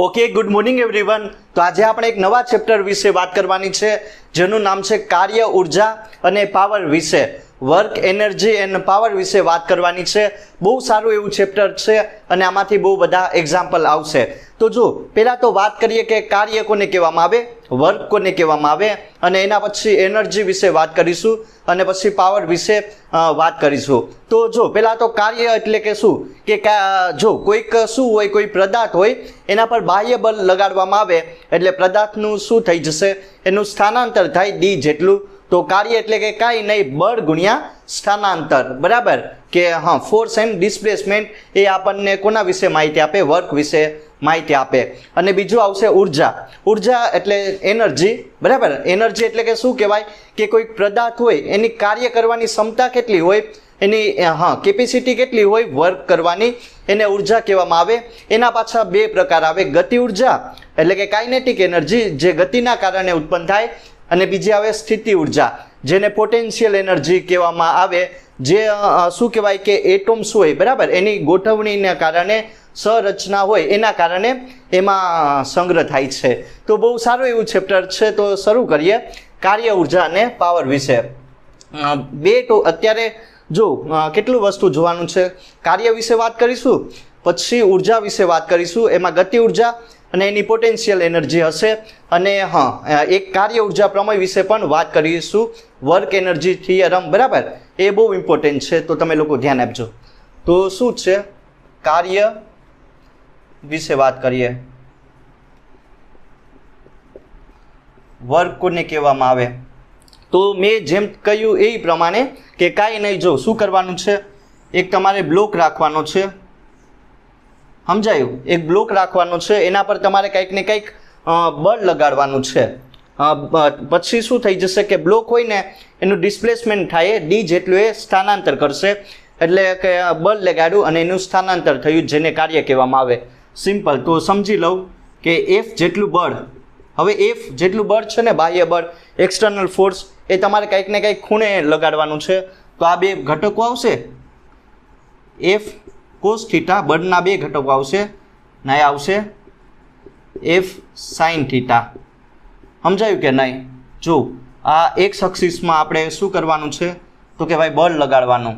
Okay, good morning everyone. તો આજે આપણે એક નવા ચેપ્ટર વિશે વાત કરવાની છે જેનું નામ છે કાર્ય ઉર્જા અને પાવર વિશે. વર્ક એનર્જી એન્ડ પાવર વિશે વાત કરવાની છે. બહુ સારું એવું ચેપ્ટર છે અને આમાંથી બહુ બધા એક્ઝામ્પલ આવશે. તો જો પહેલાં તો વાત કરીએ કે કાર્ય કોને કહેવામાં આવે, વર્ક કોને કહેવામાં આવે, અને એના પછી એનર્જી વિશે વાત કરીશું અને પછી પાવર વિશે વાત કરીશું. તો જો પહેલાં તો કાર્ય એટલે કે શું કે જો કોઈક શું હોય, કોઈ પદાર્થ હોય એના પર બાહ્ય બળ લગાડવામાં આવે એટલે પદાર્થનું શું થઈ જશે, એનું સ્થાનાંતર થાય ડી જેટલું. તો કાર્ય એટલે કે કાંઈ નહીં, બળ ગુણ્યા સ્થાનાંતર, બરાબર કે હા. ફોર્સ એન્ડ ડિસ્પ્લેસમેન્ટ એ આપણને કોના વિશે માહિતી આપે, વર્ક વિશે માહિતી આપે. અને બીજું આવશે ઉર્જા. ઉર્જા એટલે એનર્જી, બરાબર. એનર્જી એટલે કે શું કહેવાય કે કોઈક પદાર્થ હોય એની કાર્ય કરવાની ક્ષમતા કેટલી હોય, એની કેપેસિટી કેટલી હોય વર્ક કરવાની, એને ઉર્જા કહેવામાં આવે. એના પાછા બે પ્રકાર આવે, ગતિ ઉર્જા એટલે કે કાઇનેટિક એનર્જી જે ગતિના કારણે ઉત્પન્ન થાય, અને બીજી આવે સ્થિતિ ઉર્જા જેને પોટેન્શિયલ એનર્જી કહેવામાં આવે, જે શું કહેવાય કે એટમ્સ હોય, બરાબર, એની ગોઠવણીના કારણે સંરચના હોય એના કારણે એમાં સંગ્રહ થાય છે. તો બહુ સારું એવું ચેપ્ટર છે. તો શરૂ કરીએ કાર્ય ઉર્જા અને પાવર વિશે. અત્યારે જો કેટલું વસ્તુ જોવાનું છે. કાર્ય વિશે વાત કરીશું, પછી ઉર્જા વિશે વાત કરીશું, એમાં ગતિ ઉર્જા અને એની પોટેન્શિયલ એનર્જી હશે, અને એક કાર્ય ઉર્જા પ્રમેય વિશે પણ વાત કરીશું, વર્ક એનર્જી થિયરમ, બરાબર. એ બહુ ઇમ્પોર્ટન્ટ છે, તો તમે લોકો ધ્યાન આપજો. તો શું છે, કાર્ય વિશે વાત કરીએ. વર્ક કોને કહેવામાં આવે, તો મેં જેમ કહ્યું એ પ્રમાણે કે કાંઈ નહીં, જો શું કરવાનું છે, એક તમારે બ્લોક રાખવાનો છે, સમજાયું? એક બ્લોક રાખવાનો છે, એના પર તમારે કંઈક ને કંઈક બળ લગાડવાનું છે. પછી શું થઈ જશે કે બ્લોક હોય ને એનું ડિસ્પ્લેસમેન્ટ થાય, ડી જેટલું એ સ્થાનાંતર કરશે, એટલે કે બળ લગાડ્યું અને એનું સ્થાનાંતર થયું, જેને કાર્ય કહેવામાં આવે. સિમ્પલ. તો સમજી લઉં કે એફ જેટલું બળ, હવે એફ જેટલું બળ છે ને, બાહ્ય બળ, એક્સટર્નલ ફોર્સ, એ તમારે કંઈક ને કંઈક ખૂણે લગાડવાનું છે. તો આ બે ઘટકો આવશે, એફ કોસ થીટા, બળના બે ઘટકો આવશે, ને આવશે એફ સાઇન થીટા. સમજાયું કે નહીં? જો આ એક્સ એક્સિસમાં આપણે શું કરવાનું છે, તો કે ભાઈ બળ લગાડવાનું.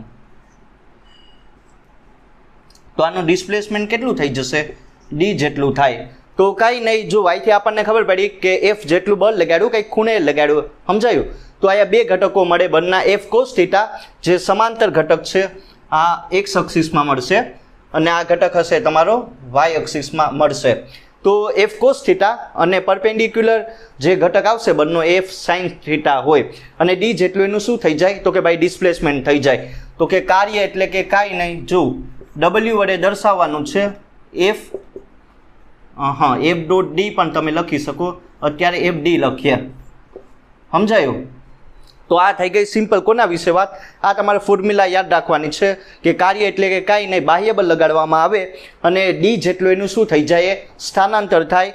તો આનું ડિસ્પ્લેસમેન્ટ કેટલું થઈ જશે, ડી જેટલું થાય. તો કાંઈ નહીં, જો અહીંથી આપણને ખબર પડી કે એફ જેટલું બળ લગાડ્યું, કંઈક ખૂણે લગાડ્યું, સમજાયું? તો અહીંયા બે ઘટકો મળે, બળના એફ કોસ થીટા જે સમાંતર ઘટક છે, આ એક્સ એક્સિસમાં મળશે, અને આ ઘટક હશે તમારો વાય એક્સિસમાં મળશે. તો એફ કોસ થીટા અને પરપેન્ડિક્યુલર જે ઘટક આવશે બળનો એફ સાઇન થીટા હોય, અને ડી જેટલું એનું શું થઈ જાય, તો કે ભાઈ ડિસ્પ્લેસમેન્ટ થઈ જાય. તો કે કાર્ય એટલે કે કાંઈ નહીં, જો ડબલ્યુ વડે દર્શાવવાનું છે, એફ એફ ડોટ ડી પણ તમે લખી શકો, અત્યારે એફ ડી લખીએ, સમજાયું? તો આ થઈ ગઈ સિમ્પલ કોના વિશે વાત. આ તમારે ફોર્મ્યુલા યાદ રાખવાની છે કે કાર્ય એટલે કે કાંઈ નહીં, બાહ્ય બળ લગાડવામાં આવે અને ડી જેટલું એનું શું થઈ જાય, સ્થાનાંતર થાય,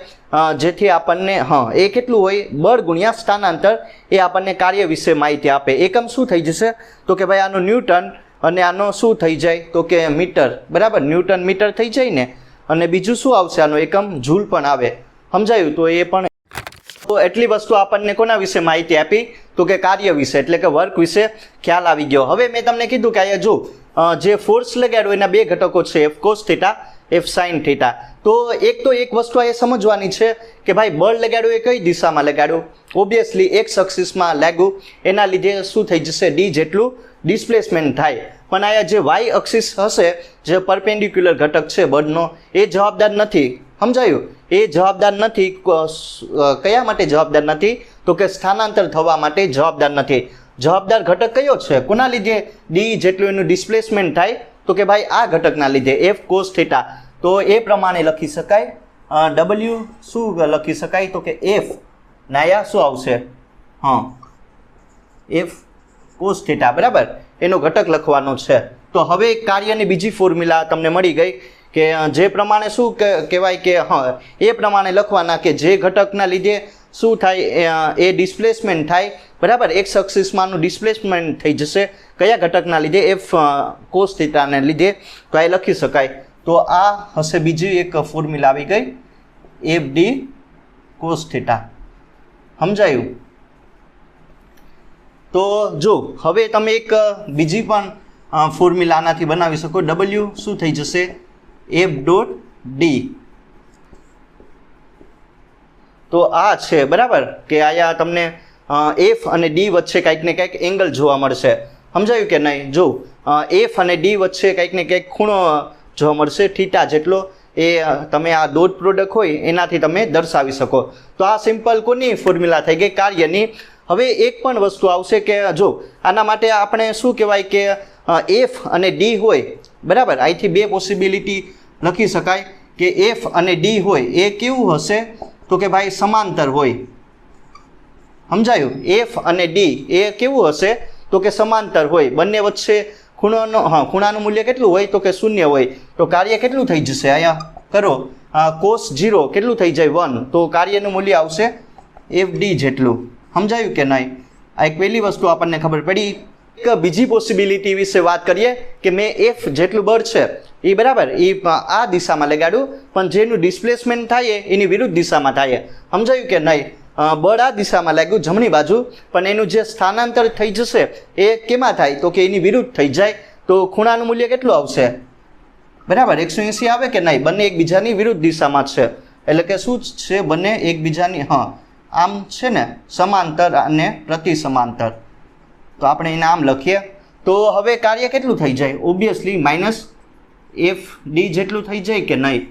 જેથી આપણને એ કેટલું હોય, બળ ગુણ્યા સ્થાનાંતર, એ આપણને કાર્ય વિશે માહિતી આપે. એકમ શું થઈ જશે, તો કે ભાઈ આનો ન્યૂટન, અને આનો શું થઈ જાય, તો કે મીટર, બરાબર. ન્યૂટન મીટર થઈ જાય ને, અને બીજું શું આવશે, આનો એકમ જૂલ પણ આવે, સમજાયું? તો એ પણ. તો એટલી વસ્તુ આપણને કોના વિશે માહિતી આપી, તો કે કાર્ય વિશે, એટલે કે વર્ક વિશે ખ્યાલ આવી ગયો. હવે મેં તમને કીધું કે અહીંયા જો જે ફોર્સ લગાડ્યો એના બે ઘટકો છે, F cos theta, F sine theta. તો એક વસ્તુ એ સમજવાની છે કે ભાઈ બળ લગાડ્યું એ કઈ દિશામાં લગાડ્યું, ઓબ્વિયસલી એક્સ એક્સિસમાં લાગ્યું, એના લીધે શું થઈ જશે, ડી જેટલું ડિસ્પ્લેસમેન્ટ થાય. પણ અહીંયા જે વાય એક્સિસ હશે, જે પરપેન્ડિક્યુલર ઘટક છે બળનો, એ જવાબદાર નથી, સમજાયું? એ જવાબદાર નથી. કયા માટે જવાબદાર નથી, તો કે સ્થાનાંતર થવા માટે જવાબદાર નથી. જવાબદાર ઘટક કયો છે, કોના લીધે ડી જેટલું એનું ડિસ્પ્લેસમેન્ટ થાય, તો કે ભાઈ આ ઘટકના લીધે, એફ કોસ થીટા. તો એ પ્રમાણે લખી શકાય. ડબલ્યુ શું લખી શકાય, તો કે એફ નાયા શું આવશે, એફ કોસ થીટા, બરાબર, એનો ઘટક લખવાનો છે. તો હવે કાર્યની બીજી ફોર્મ્યુલા તમને મળી ગઈ કે જે પ્રમાણે શું કહેવાય કે એ પ્રમાણે લખવાના કે જે ઘટકના લીધે શું થાય, એ ડિસ્પ્લેસમેન્ટ થાય, બરાબર. એક્સ એક્સિસમાંનું ડિસ્પ્લેસમેન્ટ થઈ જશે, કયા ઘટકના લીધે, એફ કોસ થીટાને લીધે. તો એ લખી શકાય. તો આ હશે બીજી એક ફોર્મ્યુલા આવી ગઈ. F D cos theta. સમજાયું? તો જો હવે તમે એક બીજી પણ ફોર્મ્યુલા આનાથી બનાવી શકો. ડબલ્યુ શું થઈ જશે? F dot D. તો આ છે બરાબર કે આયા તમને એફ અને ડી વચ્ચે કંઈક ને કંઈક એંગલ જોવા મળશે. સમજાયું કે નહીં? જો એફ અને ડી વચ્ચે કંઈક ને કંઈક ખૂણો જોવા મળશે થીટા જેટલો. એ તમે આ ડોટ પ્રોડક્ટ હોય એનાથી તમે દર્શાવી શકો. તો આ સિમ્પલ કોની ફોર્મ્યુલા થઈ ગઈ? કાર્યની. હવે એક પણ વસ્તુ આવશે કે જો આના માટે આપણે શું કહેવાય કે એફ અને ડી હોય બરાબર, અહીંથી બે પોસિબિલિટી લખી શકાય કે એફ અને ડી હોય એ કેવું હશે? તો કે ભાઈ સમાંતર હોય. સમજાયું? એફ અને ડી એ કેવું હશે? તો કે સમાંતર હોય. બંને વચ્ચે ખૂણાનું મૂલ્ય કેટલું હોય? તો કે 0 હોય. તો કાર્ય કેટલું થઈ જશે? અહીંયા કરો cos 0 કેટલું થઈ જાય? 1. તો કાર્યનું મૂલ્ય આવશે એફ ડી જેટલું. સમજાયું કે નહીં? આ એક પહેલી વસ્તુ આપણને ખબર પડી. એક બીજી પોસિબિલિટી વિશે વાત કરીએ કે મેં એફ જેટલું બળ છે એ બરાબર એ આ દિશામાં લગાડ્યું, પણ જેનું ડિસ્પ્લેસમેન્ટ થાય એની વિરુદ્ધ દિશામાં થાય. સમજાયું કે નહીં? બળ આ દિશામાં લાગ્યું જમણી બાજુ, પણ એનું જે સ્થાનાંતર થઈ જશે એ કેમાં થાય? તો કે એની વિરુદ્ધ થઈ જાય. તો ખૂણાનું મૂલ્ય કેટલું આવશે? બરાબર 180 આવે કે નહીં? બંને એકબીજાની વિરુદ્ધ દિશામાં છે, એટલે કે શું છે? બંને એકબીજાની આમ છે ને, સમાંતર અને પ્રતિ સમાંતર. તો આપણે એને આમ લખીએ. તો હવે કાર્ય કેટલું થઈ જાય? ઓબ્વિયસલી માઇનસ એફ ડી જેટલું થઈ જાય કે નહીં?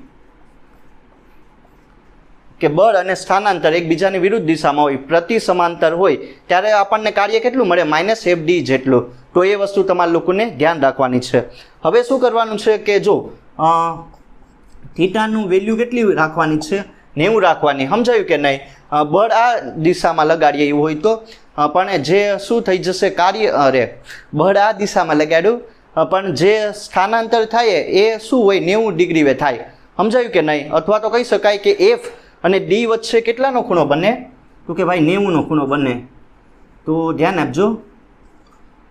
કે બળ અને સ્થાનાંતર એકબીજાની વિરુદ્ધ દિશામાં હોય, પ્રતિ સમાંતર હોય, ત્યારે આપણને કાર્ય કેટલું મળે? માઇનસ એફ ડી જેટલું. તો એ વસ્તુ તમારા લોકોને ધ્યાન રાખવાની છે. હવે શું કરવાનું છે કે જો થીટાનું વેલ્યુ કેટલી રાખવાની છે? 90 રાખવાની. સમજાયું કે નહીં? બળ આ દિશામાં લગાડીએ એવું હોય તો, પણ જે શું થઈ જશે? કાર્ય બળ આ દિશામાં લગાડ્યું, પણ જે સ્થાનાંતર થાય એ શું હોય? 90 ડિગ્રી થાય. સમજાયું કે નહીં? અથવા તો કહી શકાય કે એફ અને ડી વચ્ચે કેટલાનો ખૂણો બને? તો કે ભાઈ 90નો ખૂણો બને. તો ધ્યાન આપજો.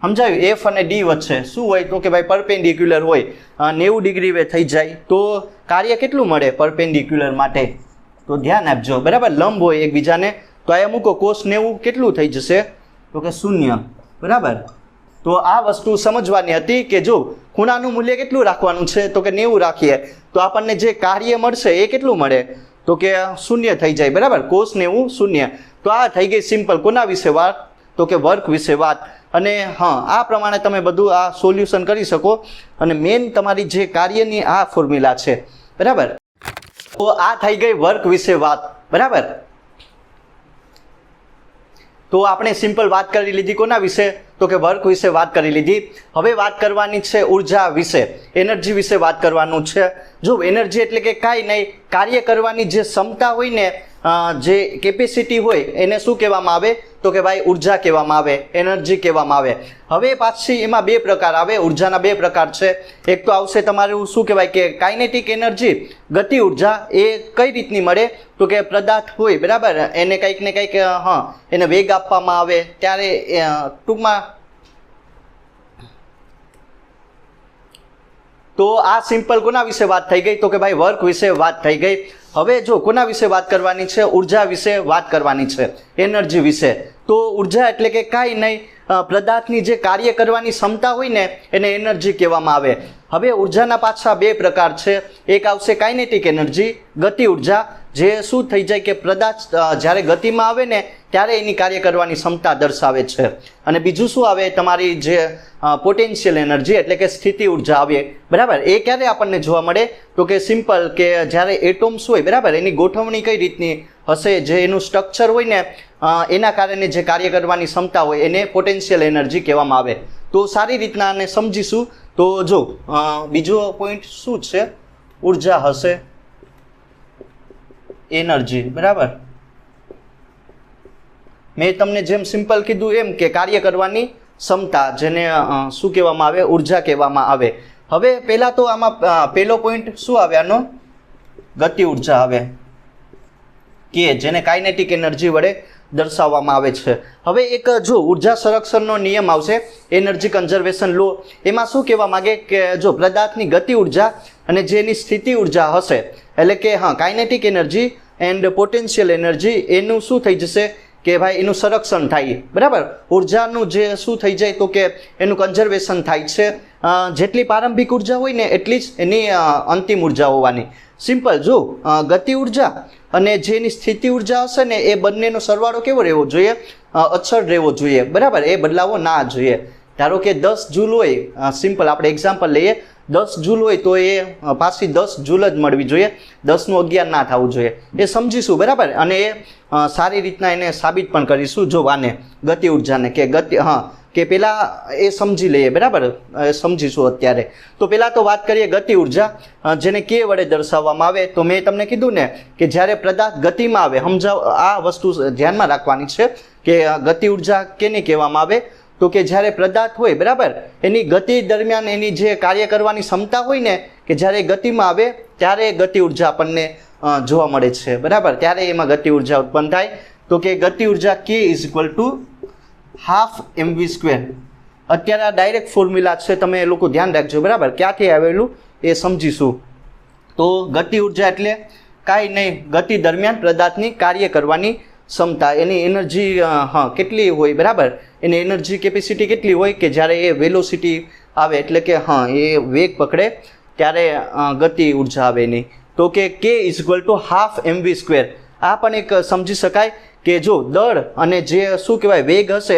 સમજાયું? એફ અને ડી વચ્ચે શું હોય? તો કે ભાઈ પરપેન્ડિક્યુલર હોય, 90 ડિગ્રી થઈ જાય. તો કાર્ય કેટલું મળે પરપેન્ડિક્યુલર માટે? તો ધ્યાન આપજો બરાબર. લંબ હોય એકબીજાને. તો અહીંયા મૂકો cos 90 કેટલું થઈ જશે? તો કે 0. બરાબર. તો આ વસ્તુ સમજવાની હતી કે જો ખૂણાનું મૂલ્ય કેટલું રાખવાનું છે? તો કે 90 રાખીએ તો આપણને જે કાર્ય મળશે એ કેટલું મળે? તો કે 0 થઈ જાય. બરાબર. cos 90 0. તો આ થઈ ગઈ સિમ્પલ. કોના વિશે વાત? તો કે વર્ક વિશે વાત. અને આ પ્રમાણે તમે બધું આ સોલ્યુશન કરી શકો. અને મેઇન તમારી જે કાર્યની આ ફોર્મ્યુલા છે બરાબર. તો આ થઈ ગઈ વર્ક વિશે વાત. બરાબર. તો આપણે સિમ્પલ વાત કરી લીધી કોના વિશે? તો કે વર્ક વિશે વાત કરી લીધી. હવે વાત કરવાની છે ઉર્જા વિશે, એનર્જી વિશે વાત કરવાનું છે. જો એનર્જી એટલે કે કાંઈ નહીં, કાર્ય કરવાની જે ક્ષમતા હોય ને, જે કેપેસિટી હોય એને શું કહેવામાં આવે? તો કે ભાઈ ઉર્જા કહેવામાં આવે, એનર્જી કહેવામાં આવે. હવે પાછી એમાં બે પ્રકાર આવે. ઉર્જાના બે પ્રકાર છે. એક તો આવશે તમારું શું કહેવાય કે કાઇનેટિક એનર્જી, ગતિ ઉર્જા. એ કઈ રીતની મળે? તો કે પદાર્થ હોય બરાબર, એને કંઈક ને કંઈક એને વેગ આપવામાં આવે ત્યારે ટૂંકમાં. તો આ સિમ્પલ કોના વિશે વાત થઈ ગઈ? તો કે ભાઈ વર્ક વિશે વાત થઈ ગઈ. હવે જો કોના વિશે વાત કરવાની છે? ઉર્જા વિશે વાત કરવાની છે, એનર્જી વિશે. તો ઉર્જા એટલે કે કાંઈ નહીં, પદાર્થની જે કાર્ય કરવાની ક્ષમતા હોય ને એને એનર્જી કહેવામાં આવે. હવે ઉર્જાના પાછા બે પ્રકાર છે. એક આવશે કાઇનેટિક એનર્જી, ગતિ ઉર્જા, જે શું થઈ જાય કે પદાર્થ જ્યારે ગતિમાં આવે ને ત્યારે એની કાર્ય કરવાની ક્ષમતા દર્શાવે છે. અને બીજું શું આવે? તમારી જે પોટેન્શિયલ એનર્જી એટલે કે સ્થિતિ ઉર્જા આવે. બરાબર. એ ક્યારે આપણને જોવા મળે? તો કે સિમ્પલ કે જ્યારે એટોમ્સ હોય બરાબર, એની ગોઠવણી કઈ રીતની હશે, જે એનું સ્ટ્રક્ચર હોય ને એના કારણે જે કાર્ય કરવાની ક્ષમતા હોય એને પોટેન્શિયલ એનર્જી કહેવામાં આવે. તો સારી રીતના આને સમજીશું. તો જો બીજો પોઈન્ટ શું છે? ઉર્જા હશે, એનર્જી. બરાબર. મેં તમને જેમ સિમ્પલ કીધું એમ કે કાર્ય કરવાની ક્ષમતા, જેને શું કહેવામાં આવે? ઉર્જા કહેવામાં આવે. હવે પહેલાં તો આમાં પહેલો પોઈન્ટ શું આવે? આનો ગતિ ઉર્જા આવે કે જેને કાઇનેટિક એનર્જી વડે દર્શાવવામાં આવે છે. હવે એક જો ઉર્જા સંરક્ષણનો નિયમ આવશે, એનર્જી કન્ઝર્વેશન લો. એમાં શું કહેવા માગે કે જો પદાર્થની ગતિ ઉર્જા અને જે એની સ્થિતિ ઉર્જા હશે, એટલે કે kinetic energy and potential energy એનું શું થઈ જશે કે ભાઈ એનું સંરક્ષણ થાય, બરાબર. ઉર્જાનું જે શું થઈ જાય તો કે એનું કન્ઝર્વેશન થાય છે. જેટલી પ્રારંભિક ઉર્જા હોય ને એટલી જ એની અંતિમ ઉર્જા હોવાની. સિમ્પલ. જો ગતિ ઉર્જા અને જેની સ્થિતિ ઉર્જા હશે ને એ બંનેનો સરવાળો કેવો રહેવો જોઈએ? અચળ રહેવો જોઈએ, બરાબર. એ બદલાવો ના જોઈએ. ધારો કે 10 જૂલ હોય, સિમ્પલ આપણે એક્ઝામ્પલ લઈએ, 10 જૂલ હોય તો એ પાછી 10 જૂલ જ મળવી જોઈએ, 10નું 11 ના થવું જોઈએ. એ સમજીશું, બરાબર. અને એ સારી રીતના એને સાબિત પણ કરીશું. જો આને ગતિ ઉર્જાને કે કે પહેલાં એ સમજી લઈએ, બરાબર. સમજીશું અત્યારે. તો પહેલાં તો વાત કરીએ ગતિ ઉર્જા, જેને કે વડે દર્શાવવામાં આવે. તો મેં તમને કીધું ને કે જ્યારે પદાર્થ ગતિમાં આવે, સમજાવ, આ વસ્તુ ધ્યાનમાં રાખવાની છે કે ગતિ ઉર્જા કેને કહેવામાં આવે? તો કે જ્યારે પદાર્થ હોય, બરાબર, એની ગતિ દરમિયાન એની જે કાર્ય કરવાની ક્ષમતા હોય ને, કે જ્યારે ગતિમાં આવે ત્યારે ગતિ ઉર્જા આપણને જોવા મળે છે, બરાબર. ત્યારે એમાં ગતિ ઉર્જા ઉત્પન્ન થાય. તો કે ગતિ ઉર્જા K = ½ mv². અત્યારે આ ડાયરેક્ટ ફોર્મ્યુલા છે, તમે એ લોકો ધ્યાન રાખજો, બરાબર. ક્યાંથી આવેલું એ સમજીશું. તો ગતિ ઉર્જા એટલે કાંઈ નહીં, ગતિ દરમિયાન પદાર્થની કાર્ય કરવાની ક્ષમતા, એની એનર્જી કેટલી હોય, બરાબર. એની એનર્જી કેપેસિટી કેટલી હોય કે જ્યારે એ વેલોસિટી આવે, એટલે કે એ વેગ પકડે ત્યારે ગતિ ઉર્જા આવે એની. તો કે K = ½ mv². આ પણ એક સમજી શકાય કે જો દળ અને જે શું કહેવાય વેગ હશે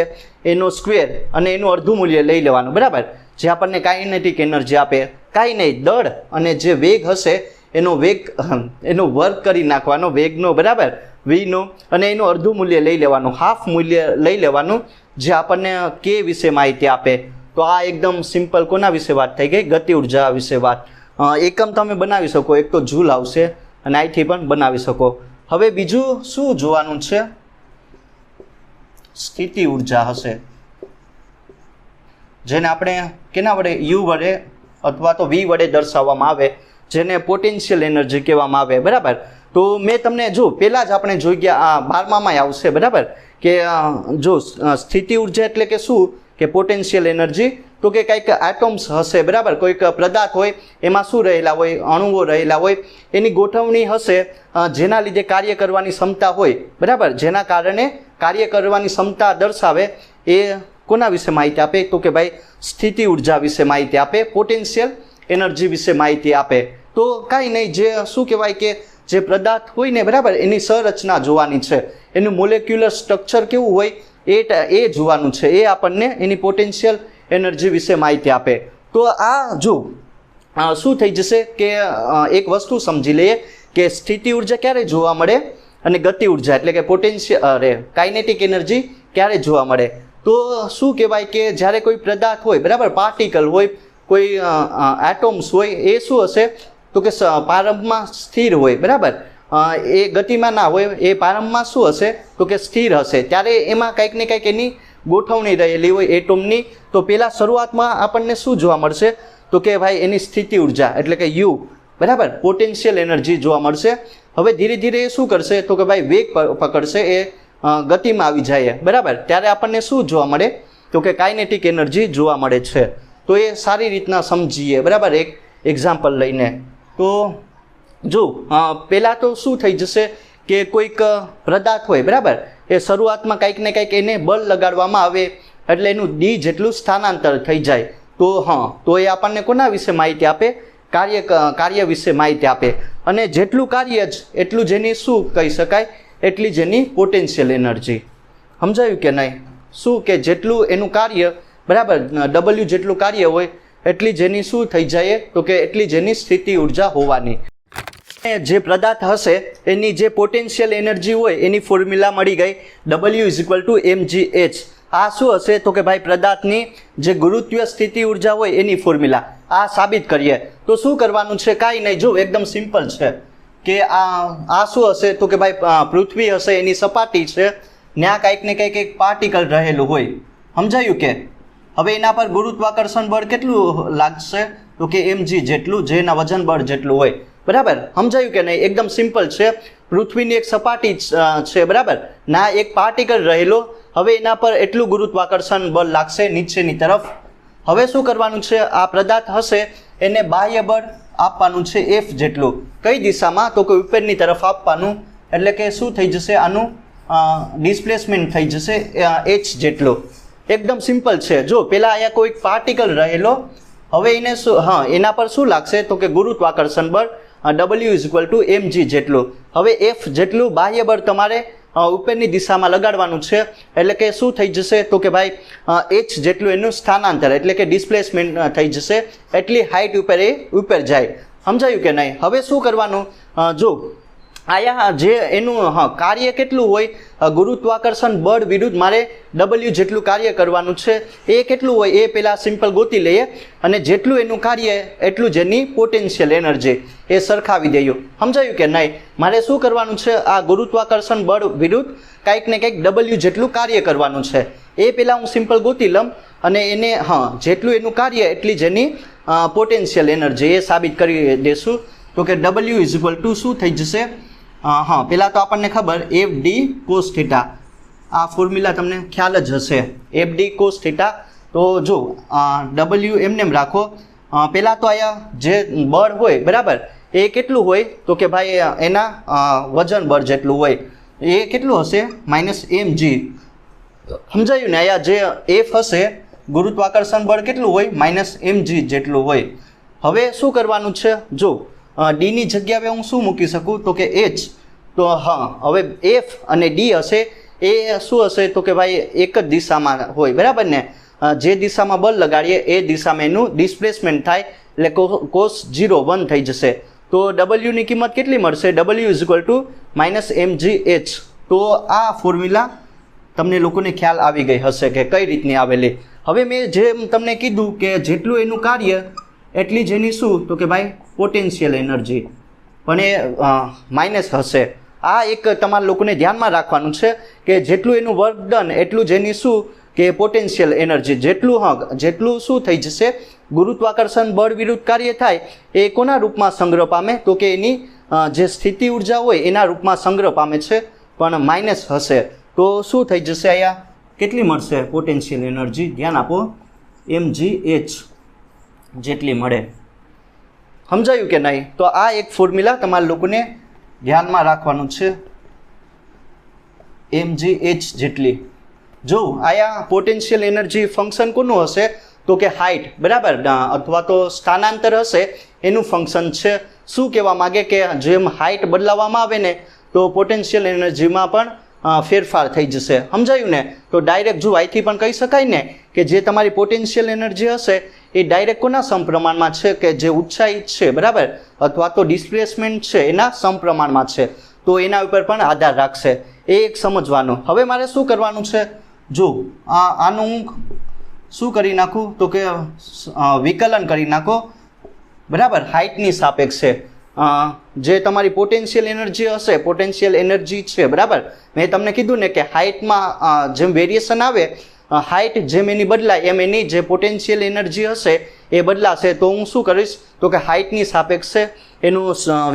એનો સ્ક્વેર અને એનું અડધું મૂલ્ય લઈ લેવાનું, બરાબર. જે આપણને કાઇનેટિક એનર્જી આપે, કાંઈ નહીં, દળ અને જે વેગ હશે એનો વર્ક કરી નાખવાનો વેગનો, બરાબર, વીનો, અને એનું અડધું મૂલ્ય લઈ લેવાનું, હાફ મૂલ્ય લઈ લેવાનું, જે આપણને કે વિશે માહિતી આપે. તો આ એકદમ સિમ્પલ કોના વિશે વાત થઈ ગઈ? ગતિ ઉર્જા વિશે વાત. એકમ તમે બનાવી શકો, એક તો જૂલ આવશે અને અહીંથી પણ બનાવી શકો. હવે બીજું શું જોવાનું છે? સ્થિતિ ઉર્જા હશે, જેને આપણે કેના વડે? યુ વડે અથવા તો વી વડે દર્શાવવામાં આવે, જેને પોટેન્શિયલ એનર્જી કહેવામાં આવે, બરાબર. તો મેં તમને જો પહેલાં જ આપણે જોઈ ગયા, આ 12મામાં આવશે, બરાબર, કે જો સ્થિતિ ઉર્જા એટલે કે શું કે પોટેન્શિયલ એનર્જી, તો કે કંઈક એટમ્સ હશે, બરાબર. કોઈક પદાર્થ હોય એમાં શું રહેલા હોય? અણુઓ રહેલા હોય, એની ગોઠવણી હશે જેના લીધે કાર્ય કરવાની ક્ષમતા હોય, બરાબર. જેના કારણે કાર્ય કરવાની ક્ષમતા દર્શાવે. એ કોના વિશે માહિતી આપે? તો કે ભાઈ સ્થિતિ ઉર્જા વિશે માહિતી આપે, પોટેન્શિયલ એનર્જી વિશે માહિતી આપે. તો કાંઈ નહીં, જે શું કહેવાય કે જે પદાર્થ હોય ને, બરાબર, એની સંરચના જોવાની છે, એનું મોલેક્યુલર સ્ટ્રક્ચર કેવું હોય એ જોવાનું છે. એ આપણને એની પોટેન્શિયલ એનર્જી વિશે માહિતી આપે. તો આ જો શું થઈ જશે કે એક વસ્તુ સમજી લઈએ કે સ્થિતિ ઉર્જા ક્યારે જોવા મળે અને ગતિ ઉર્જા એટલે કે પોટેન્શિયલ કાઇનેટિક એનર્જી ક્યારે જોવા મળે? તો શું કહેવાય કે જ્યારે કોઈ પદાર્થ હોય, બરાબર, પાર્ટિકલ હોય, કોઈ એટમ્સ હોય, એ શું હશે? તો કે પ્રારંભમાં સ્થિર હોય, બરાબર. એ ગતિમાં ના હોય, એ પ્રારંભમાં શું હશે? તો કે સ્થિર હશે. ત્યારે એમાં કંઈક ને કંઈક એની ગોઠવણી રહેલી હોય એટમની. તો પહેલાં શરૂઆતમાં આપણને શું જોવા મળશે? તો કે ભાઈ એની સ્થિતિ ઉર્જા એટલે કે યુ, બરાબર, પોટેન્શિયલ એનર્જી જોવા મળશે. હવે ધીરે ધીરે એ શું કરશે? તો કે ભાઈ વેગ પકડશે, એ ગતિમાં આવી જાય, બરાબર. ત્યારે આપણને શું જોવા મળે? તો કે કાઇનેટિક એનર્જી જોવા મળે છે. તો એ સારી રીતના સમજીએ, બરાબર, એક એક્ઝામ્પલ લઈને. તો જો પહેલાં તો શું થઈ જશે કે કોઈક પદાર્થ હોય, બરાબર, એ શરૂઆતમાં કંઈક ને કંઈક એને બળ લગાડવામાં આવે એટલે એનું ડી જેટલું સ્થાનાંતર થઈ જાય. તો એ આપણને કોના વિશે માહિતી આપે? કાર્ય વિશે માહિતી આપે. અને જેટલું કાર્ય જ એટલું જેની શું કહી શકાય? એટલી જેની પોટેન્શિયલ એનર્જી. સમજાયું કે નહીં? શું કે જેટલું એનું કાર્ય, બરાબર, W જેટલું કાર્ય હોય એટલી જેની શું થઈ જાય? તો કે એટલી જેની સ્થિતિ ઉર્જા હોવાની. જે પદાર્થ હશે એની જે પોટેન્શિયલ એનર્જી હોય એની ફોર્મ્યુલા મળી ગઈ, W = mgh. આ શું હશે? તો કે ભાઈ પદાર્થની જે ગુરુત્વીય સ્થિતિ ઉર્જા હોય એની ફોર્મ્યુલા. આ સાબિત કરીએ તો શું કરવાનું છે? કાંઈ નહીં, જો એકદમ સિમ્પલ છે કે આ શું હશે? તો કે ભાઈ પૃથ્વી હશે, એની સપાટી છે, ત્યાં કંઈક ને કંઈક એક પાર્ટિકલ રહેલું હોય. સમજાયું કે? હવે એના પર ગુરુત્વાકર્ષણ બળ કેટલું લાગશે? તો કે mg જેટલું, જેના વજન બળ જેટલું હોય, બરાબર. સમજાયું કે નહીં? એકદમ સિમ્પલ છે. પૃથ્વીની એક સપાટી છે, બરાબર, ના એક પાર્ટિકલ રહેલો. હવે એના પર એટલું ગુરુત્વાકર્ષણ બળ લાગશે નીચેની તરફ. હવે શું કરવાનું છે? આ પદાર્થ હશે એને બાહ્ય બળ આપવાનું છે F જેટલું. કઈ દિશામાં? તો કે ઉપરની તરફ આપવાનું, એટલે કે શું થઈ જશે આનું ડિસ્પ્લેસમેન્ટ થઈ જશે h જેટલો. એકદમ સિમ્પલ છે. જો પેલા અહીંયા કોઈક પાર્ટિકલ રહેલો, હવે એને શું એના પર શું લાગશે તો કે ગુરુત્વાકર્ષણ બળ W = mg જેટલું. હવે F જેટલું બાહ્ય બળ તમારે ઉપરની દિશામાં લગાડવાનું છે, એટલે કે શું થઈ જશે તો કે ભાઈ h જેટલું એનું સ્થાનાંતર એટલે કે ડિસ્પ્લેસમેન્ટ થઈ જશે, એટલી હાઇટ ઉપર એ ઉપર જાય. સમજાયું કે નહીં? હવે શું કરવાનું, જો આયા જે એનું કાર્ય કેટલું હોય, ગુરુત્વાકર્ષણ બળ વિરુદ્ધ મારે W જેટલું કાર્ય કરવાનું છે, એ કેટલું હોય એ પહેલાં સિમ્પલ ગોતી લઈએ, અને જેટલું એનું કાર્ય એટલું જ એની પોટેન્શિયલ એનર્જી એ સરખાવી દઈએ. સમજાયું કે નહીં? મારે શું કરવાનું છે, આ ગુરુત્વાકર્ષણ બળ વિરુદ્ધ કંઈક ને કંઈક W જેટલું કાર્ય કરવાનું છે, એ પહેલાં હું સિમ્પલ ગોતી લઉં, અને એને જેટલું એનું કાર્ય એટલી જ એની પોટેન્શિયલ એનર્જી એ સાબિત કરી દેશું. તો કે W = શું થઈ જશે, પહેલાં તો આપણને ખબર FD cos θ, આ ફોર્મ્યુલા તમને ખ્યાલ જ હશે, FD cos θ. તો જો W એમને રાખો, પહેલાં તો અહીંયા જે બળ હોય બરાબર એ કેટલું હોય તો કે ભાઈ એના વજન બળ જેટલું હોય, એ કેટલું હશે -mg. સમજાયું ને? અહીંયા જે F હશે ગુરુત્વાકર્ષણ બળ કેટલું હોય -mg જેટલું હોય. હવે શું કરવાનું છે, જો D ની જગ્યાએ હું શું મૂકી શકું તો કે h. તો હવે F અને D હશે એ શું હશે તો કે ભાઈ એક જ દિશામાં હોય બરાબર ને, જે દિશામાં બળ લગાડીએ એ દિશામાં એનું ડિસ્પ્લેસમેન્ટ થાય, એટલે cos 0 1 થઈ જશે. તો W ની કિંમત કેટલી મળશે, W = -mgh. તો આ ફોર્મ્યુલા તમને લોકોને ખ્યાલ આવી ગઈ હશે કે કઈ રીતની આવેલી. હવે મેં જેમ તમને કીધું કે જેટલું એનું કાર્ય એટલી જ એની શું તો કે ભાઈ પોટેન્શિયલ એનર્જી, પણ એ માઇનસ હશે. આ એક તમારા લોકોને ધ્યાનમાં રાખવાનું છે કે જેટલું એનું વર્ક ડન એટલું જ એની શું કે પોટેન્શિયલ એનર્જી જેટલું શું થઈ જશે, ગુરુત્વાકર્ષણ બળ વિરુદ્ધ કાર્ય થાય એ કોના રૂપમાં સંગ્રહ પામે તો કે એની જે સ્થિતિ ઉર્જા હોય એના રૂપમાં સંગ્રહ પામે છે, પણ માઇનસ હશે. તો શું થઈ જશે, અહીંયા કેટલી મળશે પોટેન્શિયલ એનર્જી, ધ્યાન આપો, mgh જેટલી મળે. સમજાયું કે નહીં? તો આ એક ફોર્મ્યુલા તમારા લોકોને ધ્યાનમાં રાખવાનું છે, mgh જેટલી. જો આયા પોટેન્શિયલ એનર્જી ફંક્શન કોનું હશે તો કે હાઇટ બરાબર, અથવા તો સ્થાનાંતર હશે એનું ફંક્શન છે. શું કહેવા માગે કે જેમ હાઇટ બદલાવવામાં આવે ને તો પોટેન્શિયલ એનર્જીમાં પણ ફેરફાર થઈ જશે. સમજાયું ને? તો ડાયરેક્ટ જો અહીંથી પણ કહી શકાય ને કે જે તમારી પોટેન્શિયલ એનર્જી હશે એ ડાયરેક્ટ કોના સમપ્રમાણમાં છે કે જે ઊંચાઈ છે બરાબર, અથવા તો ડિસ્પ્લેસમેન્ટ છે એના સમપ્રમાણમાં છે. તો એના ઉપર પણ આધાર રાખશે, એ એક સમજવાનું. હવે મારે શું કરવાનું છે, જો આનું હું શું કરી નાખું તો કે વિકલન કરી નાખો બરાબર, હાઇટની સાપેક્ષે જે તમારી પોટેન્શિયલ એનર્જી હશે, પોટેન્શિયલ એનર્જી છે બરાબર, મેં તમને કીધું ને કે હાઇટમાં જેમ વેરિએશન આવે, હાઇટ જેમ એની બદલાય એમ એની જે પોટેન્શિયલ એનર્જી હશે એ બદલાશે. તો હું શું કરીશ તો કે હાઇટની સાપેક્ષે એનું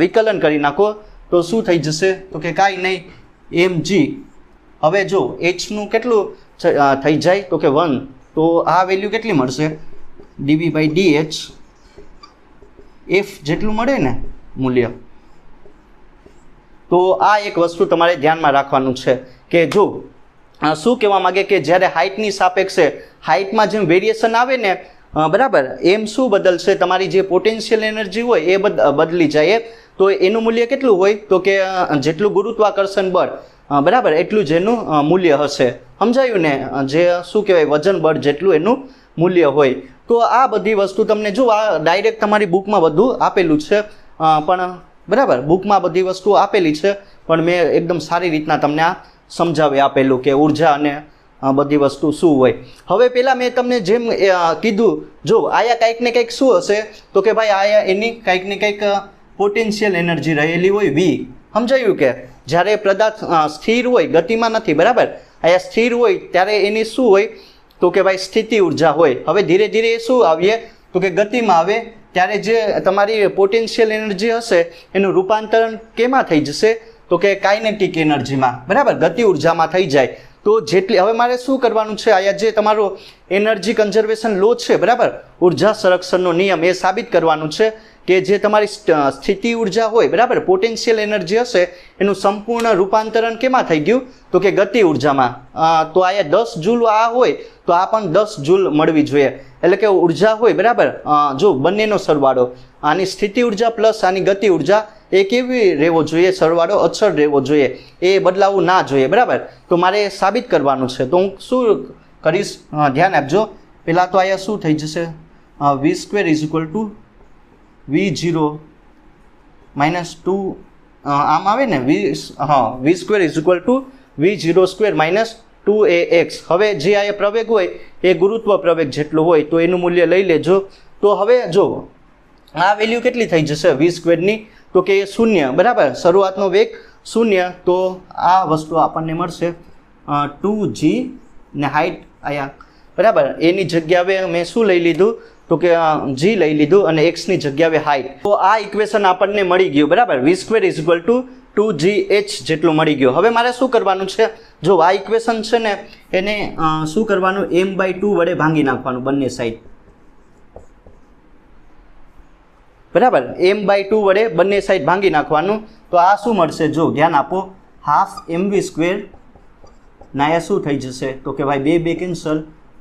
વિકલન કરી નાખો, તો શું થઈ જશે તો કે કાંઈ નહીં mg. હવે જો hનું કેટલું થઈ જાય તો કે 1, તો આ વેલ્યુ કેટલી મળશે dv/dh, f જેટલું મળે ને મૂલ્ય. તો આ એક વસ્તુ તમારે ધ્યાનમાં રાખવાનું છે કે જો શું કહેવા માગે કે જ્યારે હાઇટની સાપેક્ષે હાઇટમાં જેમ વેરિએશન આવે ને બરાબર, એમ શું બદલશે, તમારી જે પોટેન્શિયલ એનર્જી હોય એ બદલી જાય. તો એનું મૂલ્ય કેટલું હોય તો કે જેટલું ગુરુત્વાકર્ષણ બળ બરાબર એટલું જ એનું મૂલ્ય હશે. સમજાયું ને? જે શું કહેવાય વજન બળ જેટલું એનું મૂલ્ય હોય. તો આ બધી વસ્તુ તમને જો આ ડાયરેક્ટ તમારી બુકમાં બધું આપેલું છે, પણ બરાબર બુકમાં બધી વસ્તુઓ આપેલી છે, પણ મેં એકદમ સારી રીતના તમને આ સમજાવી આપેલું કે ઉર્જા અને બધી વસ્તુ શું હોય. હવે પહેલાં મેં તમને જેમ કીધું, જો આયા કંઈક ને કંઈક શું હશે તો કે ભાઈ આયા એની કંઈક ને કંઈક પોટેન્શિયલ એનર્જી રહેલી હોય V. સમજાયું કે જ્યારે પદાર્થ સ્થિર હોય, ગતિમાં નથી બરાબર, આયા સ્થિર હોય ત્યારે એની શું હોય તો કે ભાઈ સ્થિતિ ઉર્જા હોય. હવે ધીરે ધીરે એ શું આવીએ તો કે ગતિમાં આવે ત્યારે જે તમારી પોટેન્શિયલ એનર્જી હશે એનું રૂપાંતરણ કેમાં થઈ જશે તો કે કાઇનેટિક એનર્જીમાં બરાબર, ગતિ ઉર્જામાં થઈ જાય. તો જેટલી હવે મારે શું કરવાનું છે, આયા જે તમારો એનર્જી કન્ઝર્વેશન લો છે બરાબર, ઉર્જા સંરક્ષણનો નિયમ, એ સાબિત કરવાનું છે કે જે તમારી સ્થિતિ ઉર્જા હોય બરાબર, પોટેન્શિયલ એનર્જી હશે એનું સંપૂર્ણ રૂપાંતરણ કેમાં થઈ ગયું, તો કે ગતિ ઉર્જામાં. તો આયા 10 જૂલ આ હોય તો આ પણ 10 જૂલ મળવી જોઈએ. એટલે કે ઉર્જા હોય બરાબર, જો બંનેનો સરવાળો, આની સ્થિતિ ઉર્જા પ્લસ આની ગતિ ઉર્જા એ કેવી રહેવો જોઈએ, સરવાળો અચળ રહેવો જોઈએ, એ બદલાવવું ના જોઈએ બરાબર. તો મારે સાબિત કરવાનું છે, તો હું શું કરીશ, ધ્યાન આપજો. પહેલાં તો અહીંયા શું થઈ જશે, v² is equal to v0 minus 2, આમ આવે ને v² is equal to v02 minus 2ax. હવે જે આ પ્રવેગ હોય એ ગુરુત્વ પ્રવેગ જેટલું હોય તો એનું મૂલ્ય લઈ લેજો. તો હવે જો આ વેલ્યુ કેટલી થઈ જશે v² ની, તો કે એ 0 બરાબર, શરૂઆતનો વેગ 0. તો આ વસ્તુ આપણને મળશે 2g ને હાઇટ આયા બરાબર, એની જગ્યાએ મેં શું લઈ લીધું, તો કે g લઈ લીધું અને x ની જગ્યાએ હાઇટ. તો આ ઇક્વેશન આપણને મળી ગયું બરાબર, v² is equal to 2gh જેટલું મળી ગયું. હવે મારે શું કરવાનું છે, જો આ ઇક્વેશન છે ને એને શું કરવાનું, m/2 વડે ભાંગી નાખવાનું બંને સાઈડ બરાબર, m/2 વડે બંને સાઈડ ભાંગી નાખવાનું. તો આ શું મળશે, જો ધ્યાન આપો, હાફ mv² ના આ શું થઈ જશે, તો કે ભાઈ બે કેન્સલ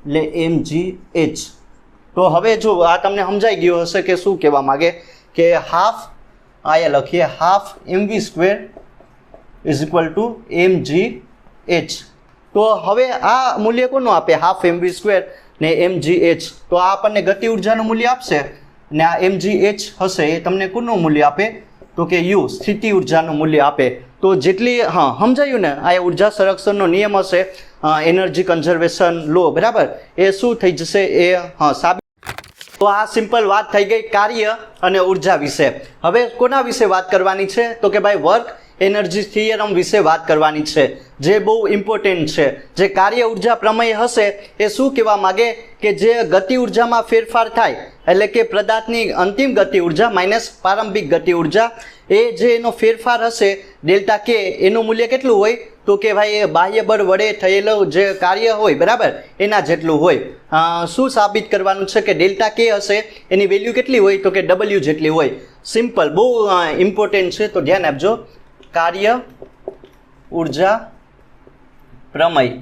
એટલે mgh. તો હવે જો આ તમને સમજાઈ ગયું હશે કે શું કહેવા માગે, કે હાફ આયા લખીએ, half mv² is equal to mgh. તો હવે આ મૂલ્ય કોનું આપે, હાફ mv² ને mgh. તો આ આપણને ગતિ ઉર્જાનું મૂલ્ય આપશે ને આ mgh હશે એ તમને કોનું મૂલ્ય આપે, તો કે u સ્થિતિ ઉર્જાનું મૂલ્ય આપે. તો જેટલી સમજાયું ને, આ ઉર્જા સંરક્ષણનો નિયમ હશે, એનર્જી કન્ઝર્વેશન લો બરાબર, એ શું થઈ જશે, એ સાબિત. તો આ સિમ્પલ વાત થઈ ગઈ કાર્ય અને ઉર્જા વિશે. હવે કોના વિશે વાત કરવાની છે, તો કે ભાઈ વર્ક એનર્જી થિયરમ વિશે વાત કરવાની છે, જે બહુ ઇમ્પોર્ટન્ટ છે. જે કાર્ય ઉર્જા પ્રમેય હશે એ શું કહેવા માગે, કે જે ગતિ ઉર્જામાં ફેરફાર થાય, એટલે કે પદાર્થની અંતિમ ગતિ ઉર્જા માઇનસ પ્રારંભિક ગતિ ઉર્જા, એ જે એનો ફેરફાર હશે ડેલ્ટા કે, એનું મૂલ્ય કેટલું હોય, તો કે ભાઈ એ બાહ્ય બળ વડે થયેલું જે કાર્ય હોય બરાબર એના જેટલું હોય. શું સાબિત કરવાનું છે, કે ડેલ્ટા કે હશે એની વેલ્યુ કેટલી હોય, તો કે w જેટલી હોય. સિમ્પલ, બહુ ઇમ્પોર્ટન્ટ છે, તો ધ્યાન આપજો. કાર્ય ઉર્જા પ્રમેય,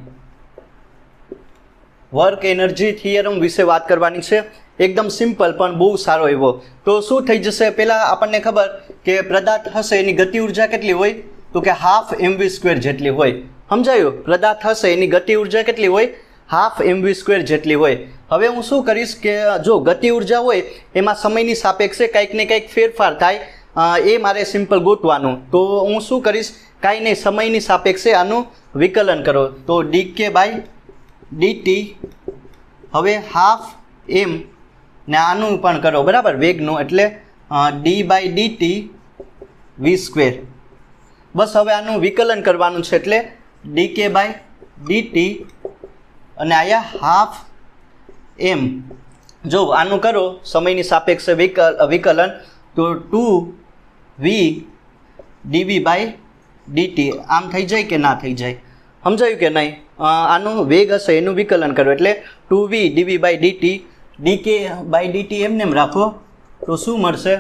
વર્ક એનર્જી થિયરમ વિશે વાત કરવાની છે. એકદમ સિમ્પલ પણ બહુ સારો એવો. તો શું થઈ જશે, પહેલાં આપણને ખબર કે પદાર્થ હશે એની ગતિ ઉર્જા કેટલી હોય, તો કે હાફ mv² જેટલી હોય. સમજાયું, પદાર્થ હશે એની ગતિ ઉર્જા કેટલી હોય, હાફ mv² જેટલી હોય. હવે હું શું કરીશ, કે જો ગતિ ઉર્જા હોય એમાં સમયની સાપેક્ષે કંઈક ને કંઈક ફેરફાર થાય, એ મારે સિમ્પલ ગોતવાનું. તો હું શું કરીશ, કાંઈ નહીં, સમયની સાપેક્ષે આનું વિકલન કરો. તો dk/dt, હવે હાફ m ને આનું પણ કરો બરાબર વેગનું, એટલે d/dt v². બસ હવે આનું વિકલન કરવાનું છે, એટલે dk/dt અને આયા હાફ m. જો આનું કરો સમયની સાપેક્ષે વિકલન, તો 2v dv/dt આમ થઈ જાય કે ના થઈ જાય, સમજાયું કે નહીં. આનું વેગ હશે એનું વિકલન કરો, એટલે 2v dv/dt, dk/dt એમને એમ રાખો તો શું મળશે,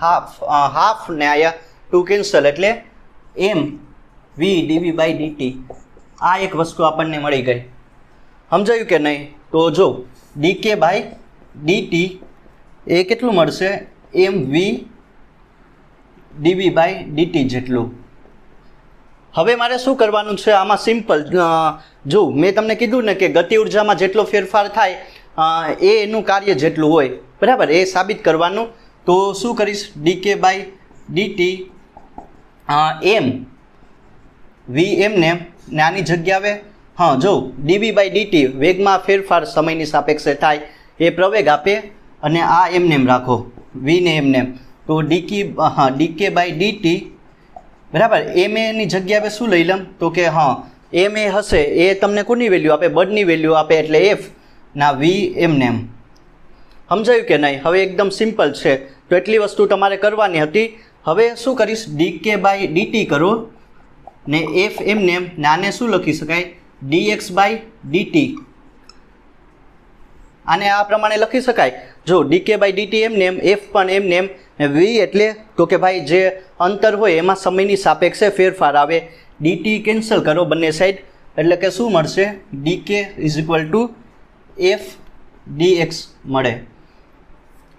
હાફ ને આયા 2 કેન્સલ, એટલે mv dv/dt. આ એક વસ્તુ આપણને મળી ગઈ, સમજાયું કે નહીં. તો જો dk/dt એ કેટલું મળશે, mv dv/dt જેટલું. હવે મારે શું કરવાનું છે આમાં, સિમ્પલ. જો મેં તમને કીધું ને કે ગતિ ઉર્જામાં જેટલો ફેરફાર થાય એ એનું કાર્ય જેટલું હોય બરાબર, એ સાબિત કરવાનું. તો શું કરીશ, dk/dt v એમને આની જગ્યાએ જો dv/dt વેગમાં ફેરફાર સમયની સાપેક્ષે થાય એ પ્રવેગ આપે, અને આ એમને રાખો v ને એમને. તો dk/dt બરાબર, ma ની જગ્યાએ શું લઈ લઉં, તો કે ma હશે એ તમને કોની વેલ્યુ આપે, બળની વેલ્યુ આપે, એટલે f ના v એમને. સમજાયું કે નહીં. હવે એકદમ સિમ્પલ છે, તો એટલી વસ્તુ તમારે કરવાની હતી. હવે શું કરીશ, dk/dt કરો ને f એમને, આને શું લખી શકાય, dx બાય dt. આને આ પ્રમાણે લખી શકાય. જો dk બાય dt એમને એમ, f પણ એમને એમ, v એટલે તો કે ભાઈ જે અંતર હોય એમાં સમયની સાપેક્ષે ફેરફાર આવે. dt કેન્સલ કરો બંને સાઈડ એટલે કે શું મળશે? dk is equal to f dx મળે.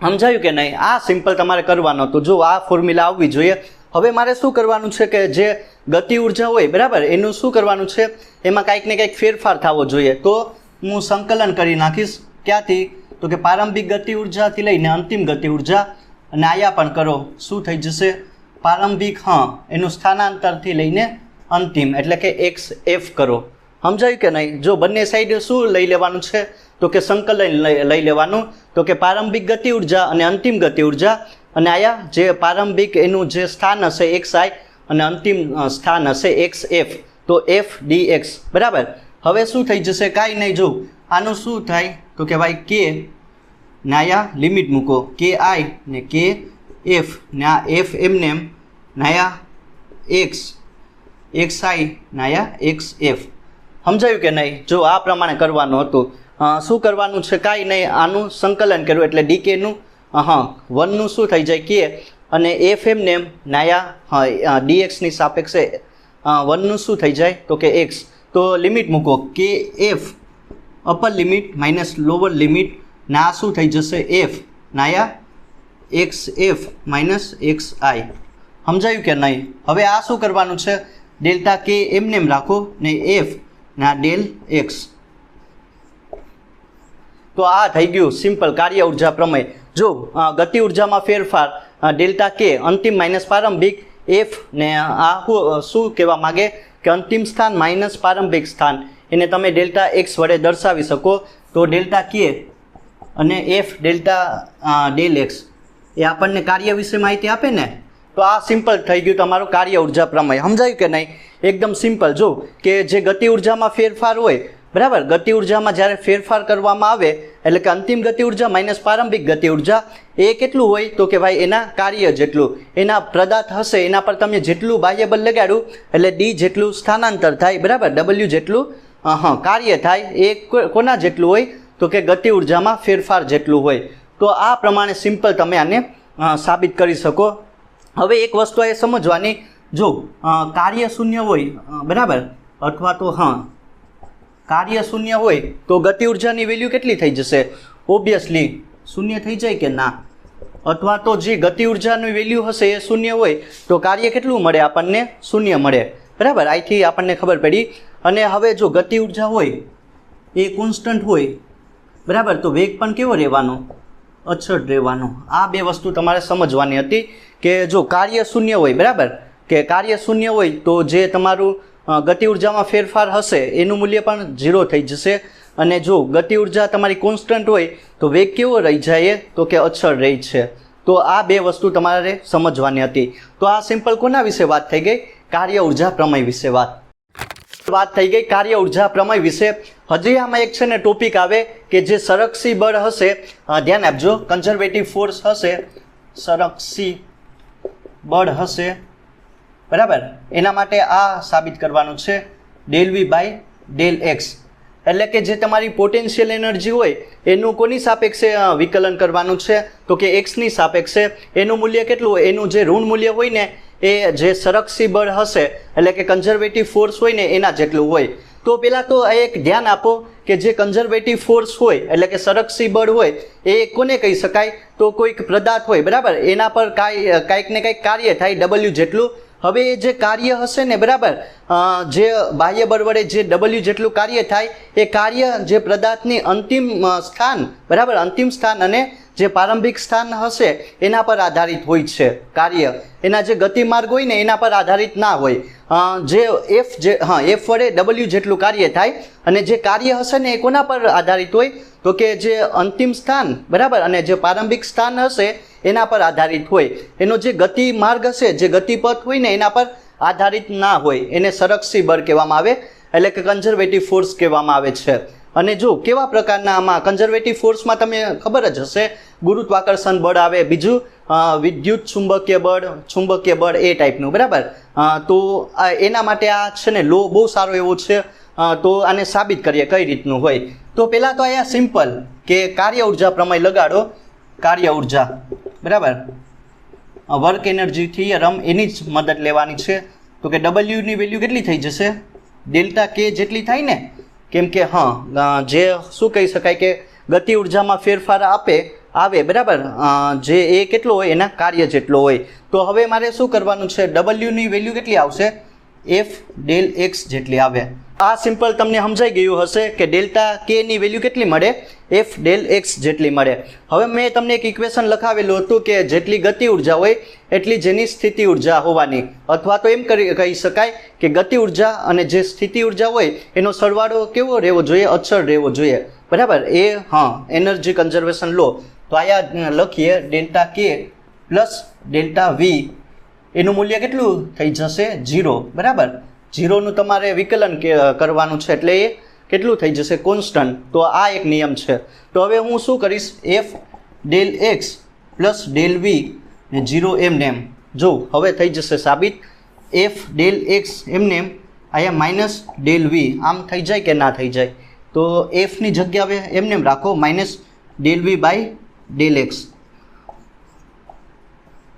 સમજાયું કે નહીં? આ સિમ્પલ તમારે કરવાનો. તો જો આ ફોર્મ્યુલા આવવી જોઈએ. હવે મારે શું કરવાનું છે કે જે ગતિ ઉર્જા હોય બરાબર એનું શું કરવાનું છે, એમાં કાંઈક ને કંઈક ફેરફાર થવો જોઈએ. તો હું સંકલન કરી નાખીશ. ક્યાંથી? તો કે પ્રારંભિક ગતિ ઉર્જાથી લઈને અંતિમ ગતિ ઉર્જા, અને આયા પણ કરો. શું થઈ જશે? પ્રારંભિક એનું સ્થાનાંતરથી લઈને અંતિમ એટલે કે xf કરો. સમજાયું કે નહીં? જો બંને સાઈડ શું લઈ લેવાનું છે તો કે સંકલન લઈ લેવાનું. તો કે પ્રારંભિક ગતિ ઉર્જા અને અંતિમ ગતિ ઉર્જા, અને આયા જે પ્રારંભિક એનું જે સ્થાન હશે xi અને અંતિમ સ્થાન હશે xf, તો f dx બરાબર. હવે શું થઈ જશે? કાંઈ નહીં. જો આનું શું થાય તો કે ભાઈ k ને આયા લિમિટ મૂકો, ki ને kf ને આ f એમને એમ ને આયા xi ને આયા xf. સમજાયું કે નહીં? જો આ પ્રમાણે કરવાનું હતું. શું કરવાનું છે? કાંઈ નહીં, આનું સંકલન કર્યું એટલે ડીકેનું 1નું શું થઈ જાય k, અને f એમને એમ નાયા dxની સાપેક્ષે 1નું શું થઈ જાય તો કે x. તો લિમિટ મૂકો kf upper limit minus lower limit, ને આ શું થઈ જશે? f નાયા xf માઇનસ xi. સમજાયું કે નહીં? હવે આ શું કરવાનું છે? ડેલ્ટા k એમને એમ રાખો ને f ના ડેલ x. તો આ થઈ ગયું સિમ્પલ કાર્ય ઉર્જા પ્રમેય. જો ગતિ ઉર્જામાં ફેરફાર ડેલ્ટા કે અંતિમ માઇનસ પ્રારંભિક, એફ ને આ શું કહેવા માગે કે અંતિમ સ્થાન માઇનસ પ્રારંભિક સ્થાન, એને તમે ડેલ્ટા એક્સ વડે દર્શાવી શકો. તો ડેલ્ટા કે અને એફ ડેલ્ટા ડેલ એક્સ એ આપણને કાર્ય વિશે માહિતી આપે ને. તો આ સિમ્પલ થઈ ગયું તમારું કાર્ય ઉર્જા પ્રમેય. સમજાયું કે નહીં? એકદમ સિમ્પલ. જો કે જે ગતિ ઉર્જામાં ફેરફાર હોય બરાબર, ગતિ ઉર્જામાં જ્યારે ફેરફાર કરવામાં આવે એટલે કે અંતિમ ગતિ ઉર્જા માઇનસ પ્રારંભિક ગતિ ઉર્જા, એ કેટલું હોય તો કે ભાઈ એના કાર્ય જેટલું, એના પદાર્થ હશે એના પર તમે જેટલું બાહ્ય બળ લગાડ્યું એટલે ડી જેટલું સ્થાનાંતર થાય બરાબર, ડબલ્યુ જેટલું કાર્ય થાય. એ કોના જેટલું હોય તો કે ગતિ ઉર્જામાં ફેરફાર જેટલું હોય. તો આ પ્રમાણે સિમ્પલ તમે આને સાબિત કરી શકો. હવે એક વસ્તુ એ સમજવાની, જો કાર્ય શૂન્ય હોય બરાબર, અથવા તો કાર્ય શૂન્ય હોય તો ગતિ ઉર્જાની વેલ્યુ કેટલી થઈ જશે? ઓબ્વિયસલી શૂન્ય થઈ જાય કે ના? અથવા તો જે ગતિ ઉર્જાની વેલ્યુ હશે એ શૂન્ય હોય તો કાર્ય કેટલું મળે આપણને? શૂન્ય મળે બરાબર. અહીંથી આપણને ખબર પડી. અને હવે જો ગતિ ઉર્જા હોય એ કોન્સ્ટન્ટ હોય બરાબર, તો વેગ પણ કેવો રહેવાનો? અચળ રહેવાનો. આ બે વસ્તુ તમારે સમજવાની હતી કે જો કાર્ય શૂન્ય હોય બરાબર, કે કાર્ય શૂન્ય હોય તો જે તમારું ગતિ ઉર્જામાં ફેરફાર હશે એનું મૂલ્ય પણ 0 થઈ જશે. અને જો ગતિ ઉર્જા તમારી કોન્સ્ટન્ટ હોય તો વેગ કેવો રહી જાય? તો કે અચળ રહી છે. તો આ બે વસ્તુ તમારે સમજવાની હતી. તો આ સિમ્પલ કોના વિશે વાત થઈ ગઈ? કાર્ય ઉર્જા પ્રમેય વિશે વાત થઈ ગઈ. કાર્ય ઉર્જા પ્રમેય વિશે હજી આમાં એક છે ને ટોપિક આવે કે જે સંરક્ષી બળ હશે, ધ્યાન આપજો, કન્ઝર્વેટિવ ફોર્સ હશે, સંરક્ષી બળ હશે બરાબર, એના માટે આ સાબિત કરવાનું છે del V by del x. એટલે કે જે તમારી પોટેન્શિયલ એનર્જી હોય એનું કોની સાપેક્ષે વિકલન કરવાનું છે તો કે એક્સની સાપેક્ષે. એનું મૂલ્ય કેટલું હોય? એનું જે ઋણ મૂલ્ય હોય ને એ જે સંરક્ષી બળ હશે એટલે કે કન્ઝર્વેટિવ ફોર્સ હોય ને એના જેટલું હોય. તો પહેલાં તો એક ધ્યાન આપો કે જે કન્ઝર્વેટિવ ફોર્સ હોય એટલે કે સંરક્ષી બળ હોય એ કોને કહી શકાય? તો કોઈક પદાર્થ હોય બરાબર, એના પર કાંઈક ને કાંઈક કાર્ય થાય ડબલ્યુ જેટલું. હવે એ જે કાર્ય હશે ને બરાબર, જે બાહ્ય બળ વડે જે ડબલ્યુ જેટલું કાર્ય થાય એ કાર્ય જે પદાર્થની અંતિમ સ્થાન બરાબર, અંતિમ સ્થાન અને જે પ્રારંભિક સ્થાન હશે એના પર આધારિત હોય છે કાર્ય. એના જે ગતિમાર્ગ હોય ને એના પર આધારિત ના હોય. જે એફ વડે ડબલ્યુ જેટલું કાર્ય થાય, અને જે કાર્ય હશે ને એ કોના પર આધારિત હોય તો કે જે અંતિમ સ્થાન બરાબર અને જે પ્રારંભિક સ્થાન હશે એના પર આધારિત હોય. એનો જે ગતિ માર્ગ હશે, જે ગતિપથ હોય ને એના પર આધારિત ના હોય. એને સંરક્ષી બળ કહેવામાં આવે એટલે કે કન્ઝર્વેટિવ ફોર્સ કહેવામાં આવે છે. અને જો કેવા પ્રકારના આમાં કન્ઝર્વેટિવ ફોર્સમાં તમે ખબર જ હશે, ગુરુત્વાકર્ષણ બળ આવે, બીજું વિદ્યુત ચુંબકીય બળ એ ટાઈપનું બરાબર. તો એના માટે આ છે ને લો બહુ સારો એવો છે. તો આને સાબિત કરીએ કઈ રીતનું હોય. તો પહેલાં તો અહીંયા સિમ્પલ કે કાર્ય ઉર્જા પ્રમેય લગાડો. કાર્ય ઉર્જા બરાબર, વર્ક એનર્જી થિયરમ એની જ મદદ લેવાની છે. તો કે ડબલ્યુની વેલ્યુ કેટલી થઈ જશે? ડેલ્ટા કે જેટલી થાય ને, કેમ કે જે શું કહી શકાય કે ગતિ ઉર્જામાં ફેરફાર આવે બરાબર, જે એ કેટલો હોય એના કાર્ય જેટલો હોય. તો હવે મારે શું કરવાનું છે? ડબલ્યુની વેલ્યુ કેટલી આવશે? એફ ડેલ એક્સ જેટલી આવે. આ સિમ્પલ તમને સમજાઈ ગયું હશે કે ડેલ્ટા કેની વેલ્યુ કેટલી મળે? એફ ડેલ એક્સ જેટલી મળે. હવે મેં તમને એક ઇક્વેશન લખાવેલું હતું કે જેટલી ગતિ ઉર્જા હોય એટલી જેની સ્થિતિ ઉર્જા હોવાની, અથવા તો એમ કહી શકાય કે ગતિ ઉર્જા અને જે સ્થિતિ ઉર્જા હોય એનો સરવાળો કેવો રહેવો જોઈએ? અચળ રહેવો જોઈએ બરાબર. એ એનર્જી કન્ઝર્વેશન લો. તો અહીંયા લખીએ ડેલ્ટા કે પ્લસ ડેલ્ટા વી એનું મૂલ્ય કેટલું થઈ જશે? 0 બરાબર. 0નું તમારે વિકલન કરવાનું છે એટલે એ કેટલું થઈ જશે? કોન્સ્ટન્ટ. તો આ એક નિયમ છે. તો હવે હું શું કરીશ? F del x plus del v ને 0 એમને એમ. જો હવે થઈ જશે સાબિત. એફ ડેલ એક્સ એમને એમ, અહીંયા માઇનસ ડેલ વી. આમ થઈ જાય કે ના થઈ જાય? તો એફની જગ્યા હવે એમને એમ રાખો, minus del V by del x.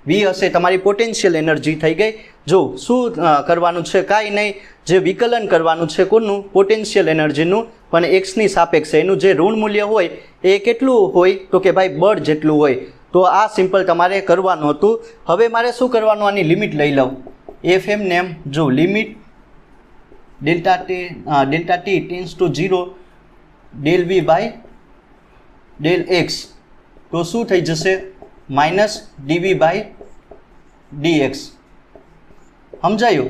V હશે તમારી પોટેન્શિયલ એનર્જી થઈ ગઈ. જો શું કરવાનું છે? કાંઈ નહીં, જે વિકલન કરવાનું છે કોનું? પોટેન્શિયલ એનર્જીનું, પણ એક્સની સાપેક્ષે. એનું જે ઋણ મૂલ્ય હોય એ કેટલું હોય? તો કે ભાઈ બળ જેટલું હોય. તો આ સિમ્પલ તમારે કરવાનું હતું. હવે મારે શું કરવાનું? આની લિમિટ લઈ લઉં. એફ એમ ને એમ. જો limit delta t tends to 0 del V by del x. તો શું થઈ જશે? Minus d v by d x. સમજાયું?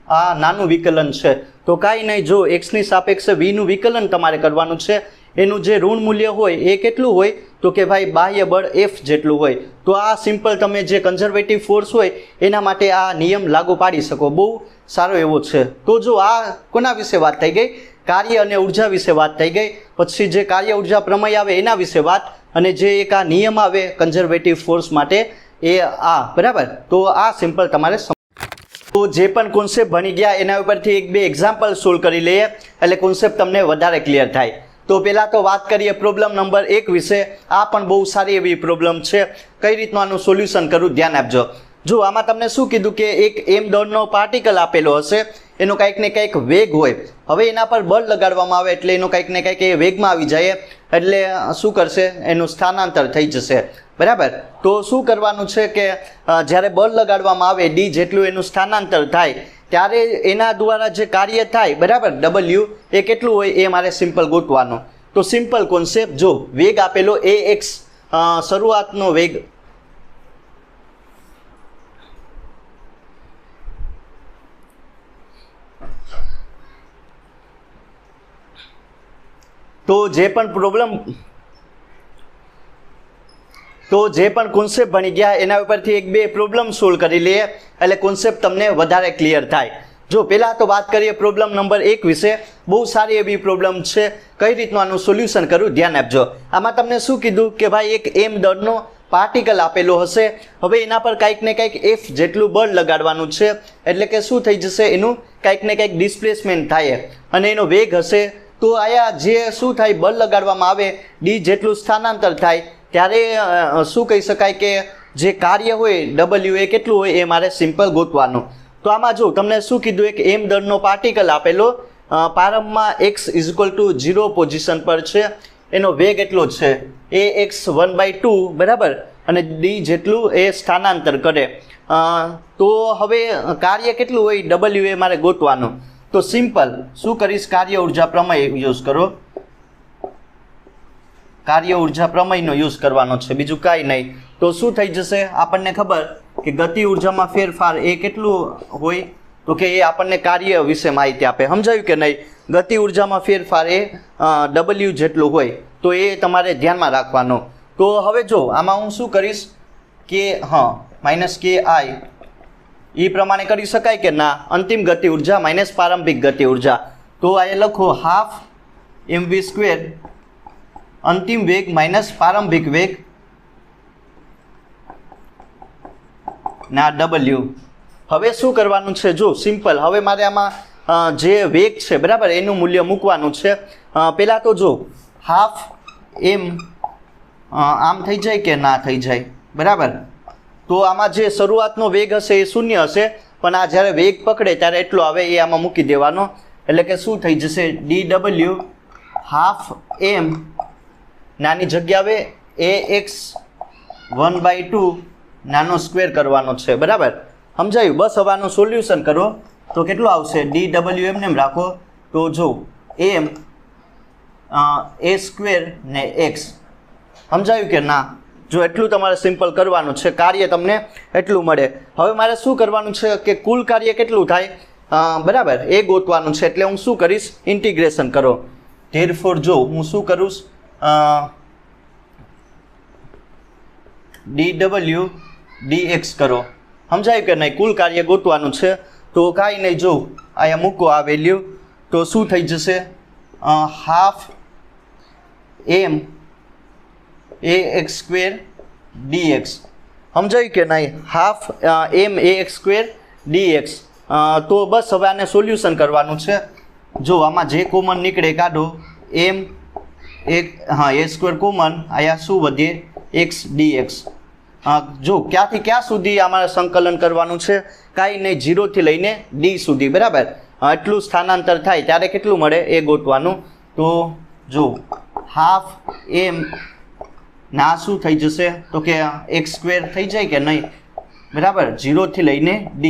આ નાનું વિકલન છે. તો કાંઈ નહીં, જો એક્સની સાપેક્ષે વીનું વિકલન તમારે કરવાનું છે. એનું જે ઋણ મૂલ્ય હોય એ કેટલું હોય? તો કે ભાઈ બાહ્ય બળ એફ જેટલું હોય. તો આ સિમ્પલ તમે જે કન્ઝર્વેટિવ ફોર્સ હોય એના માટે આ નિયમ લાગુ પાડી શકો. બહુ સારો એવો છે. તો જો આ કોના વિશે વાત થઈ ગઈ? કાર્ય અને ઉર્જા વિશે વાત થઈ ગઈ. પછી જે કાર્ય ઉર્જા પ્રમેય આવે એના વિશે વાત, અને જે એક આ નિયમ આવે કન્ઝર્વેટિવ ફોર્સ માટે એ આ બરાબર. તો આ સિમ્પલ તમારે. તો જે પણ કોન્સેપ્ટ ભણી ગયા એના ઉપરથી 1-2 એક્ઝામ્પલ સોલ્વ કરી લઈએ એટલે કોન્સેપ્ટ તમને વધારે ક્લિયર થાય. તો પહેલાં તો વાત કરીએ પ્રોબ્લેમ નંબર 1 વિશે. આ પણ બહુ સારી એવી પ્રોબ્લેમ છે. કઈ રીતનું આનું સોલ્યુશન કરવું ધ્યાન આપજો. જો આમાં તમને શું કીધું કે એક m દળનો પાર્ટિકલ આપેલો હશે, એનો કંઈક ને કંઈક વેગ હોય. હવે એના પર બળ લગાડવામાં આવે એટલે એનો કંઈક ને કંઈક એ વેગમાં આવી જાય, એટલે શું કરશે? એનું સ્થાનાંતર થઈ જશે બરાબર. તો શું કરવાનું છે કે જ્યારે બળ લગાડવામાં આવે ડી જેટલું એનું સ્થાનાંતર થાય ત્યારે એના દ્વારા જે કાર્ય થાય બરાબર ડબલ્યુ એ કેટલું હોય એ મારે સિમ્પલ ગોતવાનું. તો સિમ્પલ કોન્સેપ્ટ. જો વેગ આપેલો એ એક્સ શરૂઆતનો વેગ, તો જે પણ કોન્સેપ્ટ ભણી ગયા એના ઉપરથી 1-2 પ્રોબ્લેમ સોલ્વ કરી લઈએ એટલે કોન્સેપ્ટ તમને વધારે ક્લિયર થાય. જો પહેલાં તો વાત કરીએ પ્રોબ્લેમ નંબર 1 વિશે. બહુ સારી એવી પ્રોબ્લેમ છે. કઈ રીતનું આનું સોલ્યુશન કરવું ધ્યાન આપજો. આમાં તમને શું કીધું કે ભાઈ એક m દળનો પાર્ટિકલ આપેલો હશે. હવે એના પર કંઈક ને કંઈક f જેટલું બળ લગાડવાનું છે, એટલે કે શું થઈ જશે? એનું કંઈક ને કંઈક ડિસ્પ્લેસમેન્ટ થાય અને એનો વેગ હશે. તો આયા જે શું થાય? બળ લગાડવામાં આવે ડી જેટલું સ્થાનાંતર થાય ત્યારે શું કહી શકાય કે જે કાર્ય હોય ડબલ્યુ એ કેટલું હોય એ મારે સિમ્પલ ગોતવાનું. તો આમાં જો તમને શું કીધું? એક m દળનો પાર્ટિકલ આપેલો, પ્રારંભમાં x = 0 પોઝિશન પર છે. એનો વેગ એટલો છે ax 1/2 બરાબર, અને ડી જેટલું એ સ્થાનાંતર કરે. તો હવે કાર્ય કેટલું હોય ડબલ્યુ એ મારે ગોતવાનું. તો સિમ્પલ શું કરીશ? કાર્ય ઉર્જા પ્રમેય યુઝ કરો. કાર્ય ઉર્જા પ્રમેયનો યુઝ કરવાનો છે, બીજું કાંઈ નહીં. તો શું થઈ જશે? આપણને ખબર કે ગતિ ઉર્જામાં ફેરફાર એ કેટલું હોય? તો કે એ આપણને કાર્ય વિશે માહિતી આપે. સમજાયું કે નહીં? ગતિ ઉર્જામાં ફેરફાર એ ડબલ્યુ જેટલું હોય. તો એ તમારે ધ્યાનમાં રાખવાનું. તો હવે જો આમાં હું શું કરીશ કે માઇનસ કે આઈ એ પ્રમાણે કરી શકાય કે ના? અંતિમ ગતિ ઉર્જા માઇનસ પ્રારંભિક ગતિ ઉર્જા. તો આ લખો ½ mv² અંતિમ વેગ માઇનસ પ્રારંભિક વેગ ના ડબલ્યુ. હવે શું કરવાનું છે? જો સિમ્પલ. હવે મારે આમાં જે વેગ છે બરાબર એનું મૂલ્ય મૂકવાનું છે. પહેલાં તો જો હાફ એમ આમ થઈ જાય કે ના થઈ જાય બરાબર. તો આમાં જે શરૂઆતનો વેગ હશે એ શૂન્ય હશે, પણ આ જ્યારે વેગ પકડે ત્યારે એટલો આવે એ આમાં મૂકી દેવાનો. એટલે કે શું થઈ જશે DW હાફ એમ નાની જગ્યાએ AX 1/2 નાનો સ્ક્વેર કરવાનો છે બરાબર. સમજાયું? બસ હવે આનું સોલ્યુશન કરો તો કેટલું આવશે DW એમને એમ રાખો તો જો એમ A સ્ક્વેર ને x. સમજાયું કે ના? જો એટલું તમારે સિમ્પલ કરવાનું છે, કાર્ય તમને એટલું મળે. હવે મારે શું કરવાનું છે કે કુલ કાર્ય કેટલું થાય બરાબર એ ગોતવાનું છે. એટલે હું શું કરીશ ઇન્ટિગ્રેશન કરો. ધેરફોર જો હું શું કરું DW dx કરો. સમજાયું કે નહીં? કુલ કાર્ય ગોતવાનું છે. તો કાંઈ નહીં, જો અહીંયા મૂકો આ વેલ્યુ તો શું થઈ જશે half m AX square dx. સમજાયું કે નહીં? Half m AX square dx. તો બસ હવે આને સોલ્યુશન કરવાનું છે. જો આમાં જે કોમન નીકળે કાઢો એમ A સ્ક્વેર કોમન, અહીંયા શું વધે x dx. જો ક્યાંથી ક્યાં સુધી અમારે સંકલન કરવાનું છે? કાંઈ નહીં, 0 થી લઈને d સુધી બરાબર. એટલું સ્થાનાંતર થાય ત્યારે કેટલું મળે એ ગોતવાનું. તો જો હાફ એમ ના શું થઈ જશે તો કે x સ્ક્વેર થઈ જાય કે નહીં બરાબર, 0 થી લઈને d.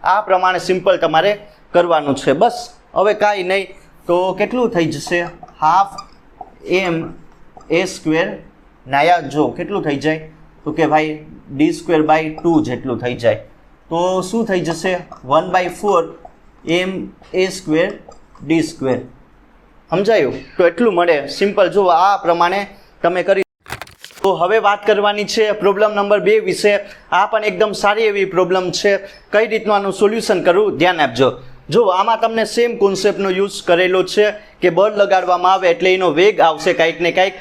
આ પ્રમાણે સિમ્પલ તમારે કરવાનું છે બસ. હવે કાંઈ નહીં તો કેટલું થઈ જશે હાફ એમ A સ્ક્વેર નાયા જો કેટલું થઈ જાય તો કે ભાઈ D²/2 જેટલું થઈ જાય. તો શું થઈ જશે 1/4 એમ A સ્ક્વેર D સ્ક્વેર. સમજાયું? તો એટલું મળે સિમ્પલ. જો આ પ્રમાણે તમે કરી. તો હવે વાત કરવાની છે પ્રોબ્લેમ નંબર 2 વિશે. આ પણ એકદમ સારી એવી પ્રોબ્લેમ છે. કઈ રીતનું આનું સોલ્યુશન કરવું ધ્યાન આપજો. જો આમાં તમને સેમ કોન્સેપ્ટનો યુઝ કરેલો છે કે બળ લગાડવામાં આવે એટલે એનો વેગ આવશે કાંઈક ને કાંઈક,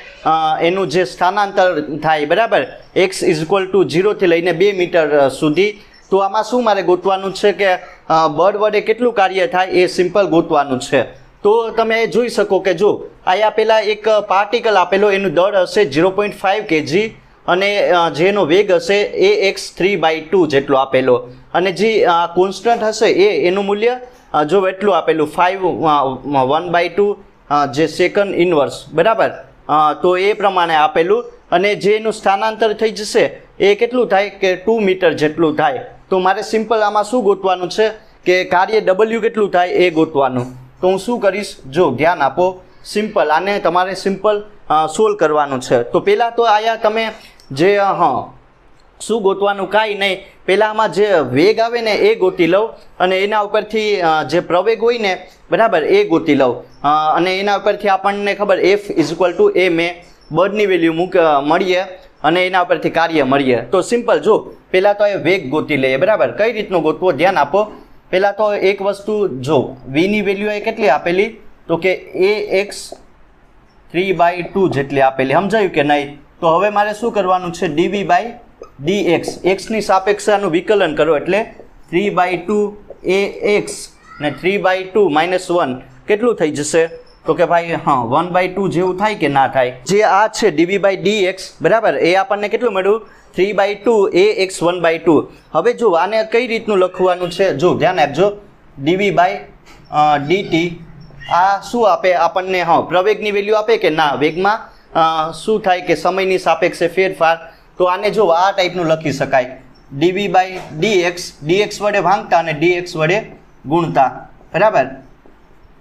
એનું જે સ્થાનાંતર થાય બરાબર x = 0 થી લઈને 2 મીટર સુધી. તો આમાં શું મારે ગોતવાનું છે કે બળ વડે કેટલું કાર્ય થાય એ સિમ્પલ ગોતવાનું છે. તો તમે જોઈ શકો કે જો અહીંયા પહેલાં એક પાર્ટિકલ આપેલો, એનું દળ હશે 0.5 kg અને જેનો વેગ હશે AX 3/2 જેટલો આપેલો, અને જે કોન્સ્ટન્ટ હશે એનું મૂલ્ય જો એટલું આપેલું 1/2 જે સેકન્ડ ઇનવર્સ બરાબર. તો એ પ્રમાણે આપેલું, અને જે એનું સ્થાનાંતર થઈ જશે એ કેટલું થાય કે 2 મીટર જેટલું થાય. તો મારે સિમ્પલ આમાં શું ગોતવાનું છે કે કાર્ય W કેટલું થાય એ ગોતવાનું. તો હું શું કરીશ જો ધ્યાન આપો, સિમ્પલ આને તમારે સિમ્પલ સોલ્વ કરવાનું છે. તો પહેલાં તો આયા તમે જે શું ગોતવાનું કાંઈ નહીં, પહેલાં આમાં જે વેગ આવે ને એ ગોતી લઉં, અને એના ઉપરથી જે પ્રવેગ હોય ને બરાબર એ ગોતી લઉં, અને એના ઉપરથી આપણને ખબર F = m બળની વેલ્યુ મળીએ અને એના ઉપરથી કાર્ય મળીએ. તો સિમ્પલ જો પહેલાં તો એ વેગ ગોતી લઈએ બરાબર. કઈ રીતનું ગોતવો ધ્યાન આપો. પહેલાં તો એક વસ્તુ જો વીની વેલ્યુ એ કેટલી આપેલી તો કે AX 3/2 જેટલી આપેલી. સમજાયું કે નહીં? તો હવે મારે શું કરવાનું છે dV/dx. x ની સાપેક્ષે આનું વિકલન કરો એટલે 3/2 AX ને 3/2 - 1 કેટલું થઈ જશે તો કે ભાઈ 1/2 જેવું થાય કે ના થાય? જે આ છે dV/dx બરાબર એ આપણને કેટલું મળ્યું 3/2 AX 1/2. હવે જો આને કઈ રીતનું લખવાનું છે જો ધ્યાન આપજો. dV/dt આ શું આપે આપણને? પ્રવેગની વેલ્યુ આપે કે ના? વેગમાં શું થાય કે સમયની સાપેક્ષે ફેરફાર. તો આને જો આ ટાઈપનું લખી શકાય dV/dx, dx વડે ભાંગતા અને dx વડે ગુણતા બરાબર.